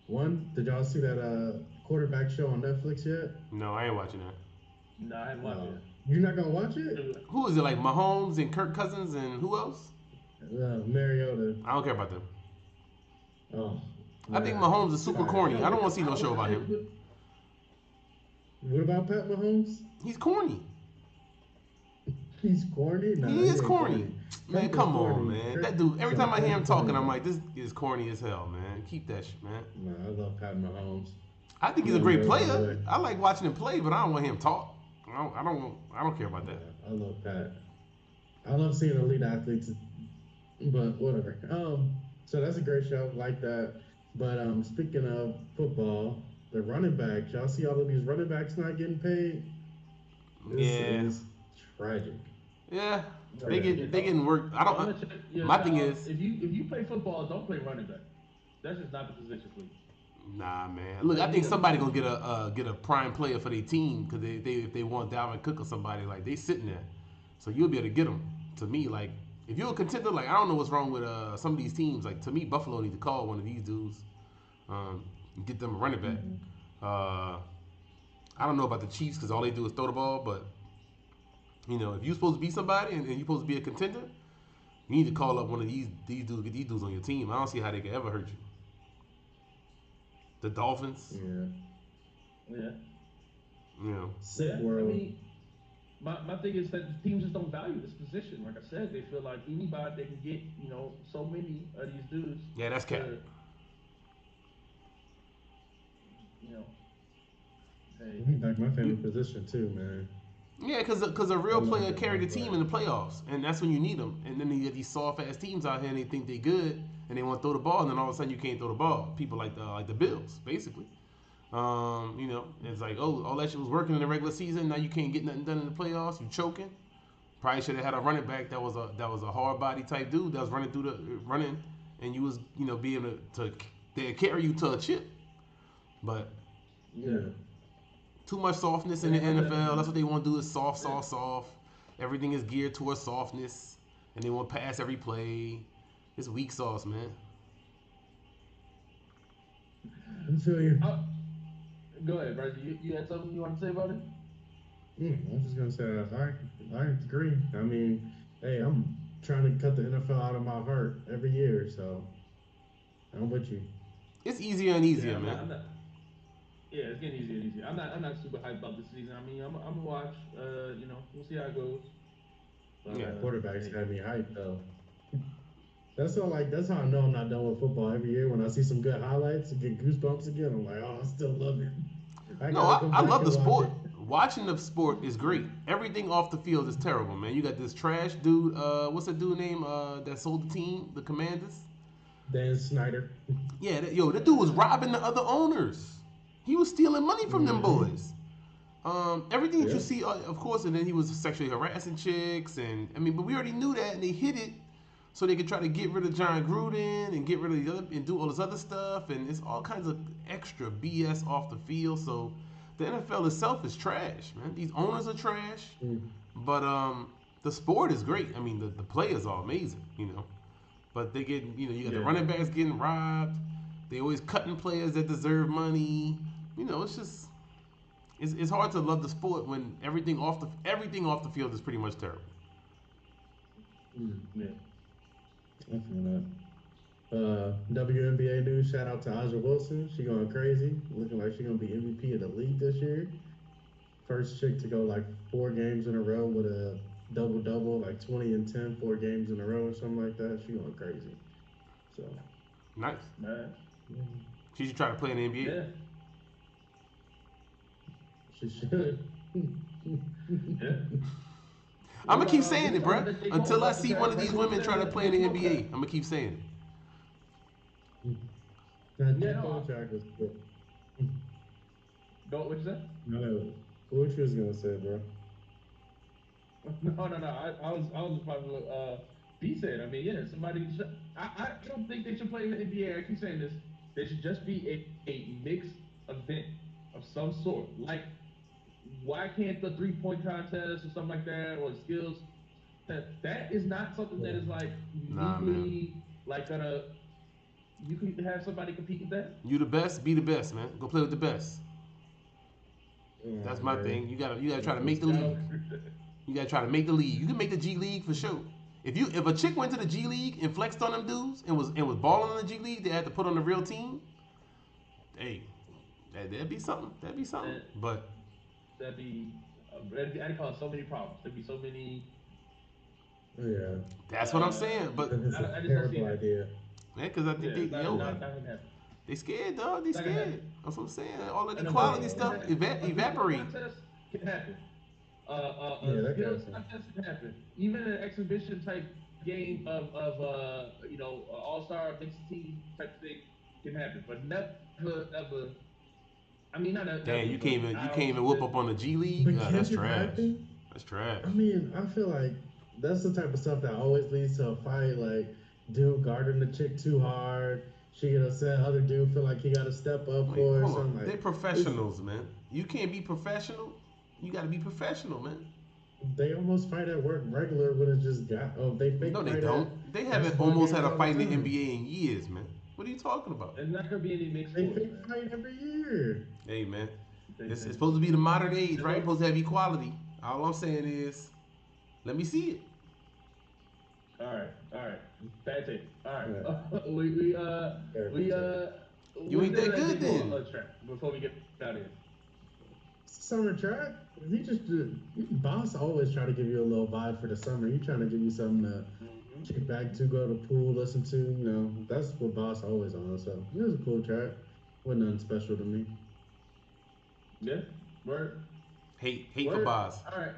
One, did y'all see that quarterback show on Netflix yet? No, I ain't watching that. No, I haven't watched it. You're not gonna watch it? Who is it? Like Mahomes and Kirk Cousins and who else? Mariota. I don't care about them. Oh I think man, Mahomes is super fire. corny. I don't want to see no show about him. What about Pat Mahomes? He's corny. He's corny. Nah, He he is ain't corny. corny. Man, Kirk is come on, corny. man. Kirk, That dude, every so time I hear Kirk him is talking, corny. I'm like, this is corny as hell, man. Keep that shit, man. Nah, I love Pat Mahomes. I think he's a Young great boy, player. boy. I like watching him play, but I don't want him talk. I don't care about Yeah, that. I love Pat. I love seeing elite athletes, but whatever. So that's a great show, like that. But speaking of football, the running backs, y'all see all of these running backs not getting paid? This Yeah, is tragic. yeah. Yeah, yeah, They don't. getting work. I I'm don't. gonna check. My thing is, If you play football, don't play running back. That's just not the position for you. Nah, man. Look, They I think need a somebody gonna get a prime player for their team because they if they want Dalvin Cook or somebody like they sitting there, so you'll be able to get them. To me, like if you're a contender, like I don't know what's wrong with some of these teams. Like to me, Buffalo need to call one of these dudes, and get them a running back. Mm-hmm. Uh, I don't know about the Chiefs because all they do is throw the ball, but if you're supposed to be somebody and you're supposed to be a contender, you need to call up one of these dudes, get these dudes on your team. I don't see how they could ever hurt you. The Dolphins, Yeah. yeah, you know. Sick yeah. I world. mean, my thing is that the teams just don't value this position. Like I said, they feel like anybody they can get, so many of these dudes Yeah, that's cap. to, you know, hey, Like my You, favorite position too, man. yeah, because a I real love player that carry one the team play. in the playoffs, and that's when you need them. And then you get these soft ass teams out here, and they think they good, and they want to throw the ball, and then all of a sudden you can't throw the ball. People like the Bills, basically. It's like, oh, all that shit was working in the regular season. Now you can't get nothing done in the playoffs. You choking. Probably should have had a running back that was a hard body type dude that was running, and you was be able to they carry you to a chip. But yeah, Yeah. too much softness in yeah, the I NFL. That's definitely, what they want to do is soft, yeah. soft, soft. Everything is geared towards softness, and they want to pass every play. It's weak sauce, man. I feel you. Go ahead, bro. You had something you want to say about it? I was just gonna say I agree. I mean, hey, I'm trying to cut the NFL out of my heart every year, so I'm with you. It's easier and Yeah, easier, I'm not. man. I'm not. Yeah, it's getting easier and easier. I'm not super hyped about this season. I mean, I'm gonna watch. We'll see how it goes. But Yeah. Quarterbacks hey, have me hyped though. That's how I know I'm not done with football every year. When I see some good highlights and get goosebumps again, I'm like, oh, I still love it. I No, gotta I, come I back love the and watch sport. it. Watching the sport is great. Everything off the field is terrible, man. You got this trash dude. What's that dude name? That sold the team, the Commanders. Dan Snyder. Yeah, that dude was robbing the other owners. He was stealing money from them Mm-hmm. boys. Everything that you Yep. see, of course, and then he was sexually harassing chicks, and I mean, but we already knew that, and they hid it so they could try to get rid of John Gruden and get rid of the other and do all this other stuff, and it's all kinds of extra BS off the field. So the NFL itself is trash, man. These owners are trash, Mm. but the sport is great. I mean, the players are amazing. But they get, you got the yeah, running backs getting robbed. They always cutting players that deserve money. It's just it's hard to love the sport when everything off the field is pretty much terrible. Mm. yeah. I feel that. WNBA news. Shout out to Aja Wilson. She going crazy, looking like she gonna be MVP of the league this year. First chick to go like 4 games in a row with a double double, like 20 and 10, 4 games in a row or something like that. She going crazy. So Nice. Man, yeah, She should try to play in the NBA. yeah, she should. yeah. I'm What gonna about keep saying this it, summer bruh. that they call Until I about the see one draft? of Right? these What you women said? try to play in What the you about NBA. that? I'm gonna keep saying it. That Yeah, J. no. Cole track was cool. Go. What you said? No, what you was gonna say, bro? No, no, no. I was just about to be said. I mean, yeah, somebody. I don't think they should play in the NBA. I keep saying this. They should just be a mixed event of some sort. Like, why can't the 3-point contest or something like that, or skills? That is not something that Yeah, is like Nah, man. uniquely like gonna. You can have somebody compete with that. You the best, be the best, man. Go play with the best. yeah, I That's my agree. thing. You gotta try to That's make the Gotta, league. You gotta try to make the league. You can make the G League for sure. If a chick went to the G League and flexed on them dudes and was balling in the G League, they had to put on the real team. Hey, that'd be something. That'd be something. that But that'd be. I'd cause so many problems. There'd be so many. yeah, that's what I'm saying. Yeah. But that is a I just don't see terrible it happening. idea. man, because I Yeah, think it's not Yeah, not gonna happen. they scared, dog. They It's not gonna happen. scared. That's what I'm saying. All that And equality events yeah, can stuff happen. A 3-point evaporate. contest can happen. yeah. A That could skills happen. contest can happen. Even an exhibition type game of all star mixed team type thing can happen. But never ever. I mean, not Damn, never, you but can't even you I can't don't even think whoop that. up on the G League. But That's can't it trash. happen? That's trash. I mean, I feel like that's the type of stuff that always leads to a fight. Like, dude guarding the chick too hard. she get upset. Other dude feel like he got to step up Wait, for her. hold So on. I'm like, They're it's professionals, man. You can't be professional. You got to be professional, man. they almost fight at work regular when it's just got. Oh, they fake No, they fight don't. at They haven't basketball almost had games a all the fight in the time. NBA in years, man. What are you talking about? There's not gonna be any mixed They sports, fake man. fight every year. Hey, man. They, It's they, supposed to be the modern age, as right? long, Supposed to have equality. All I'm saying is, let me see it. all right. Bad take. All right. Yeah, We terrible we take. You what's ain't the name of that that good thing on then. track before we get out of here? Summer track. He just boss always try to give you a little vibe for the summer. He trying to give you something to Mm-hmm. kick back to, go to the pool, listen to. You know, that's what boss always on. So it was a cool track. Wasn't nothing special to me. Yeah. Word. Hate for Word. Boz. All right.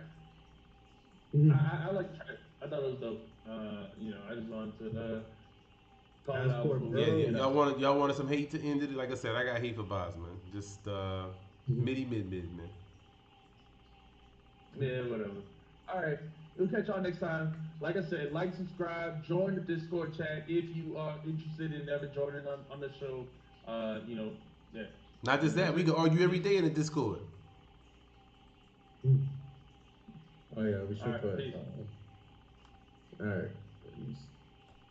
I like the track. I thought it was dope. I just wanted to call it out Passport before Yeah, we yeah. get bro. Y'all out. wanted some hate to end it. Like I said, I got hate for Boz, man. Just mid, Yeah, whatever. All right. We'll catch y'all next time. Like I said, like, subscribe, join the Discord chat if you are interested in ever joining on the show. Yeah. Not just that, That's we it. can argue every Peace. day in the Discord. Oh yeah, we All should right. put. Peace. All right,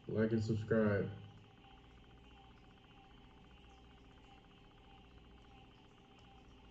like and subscribe.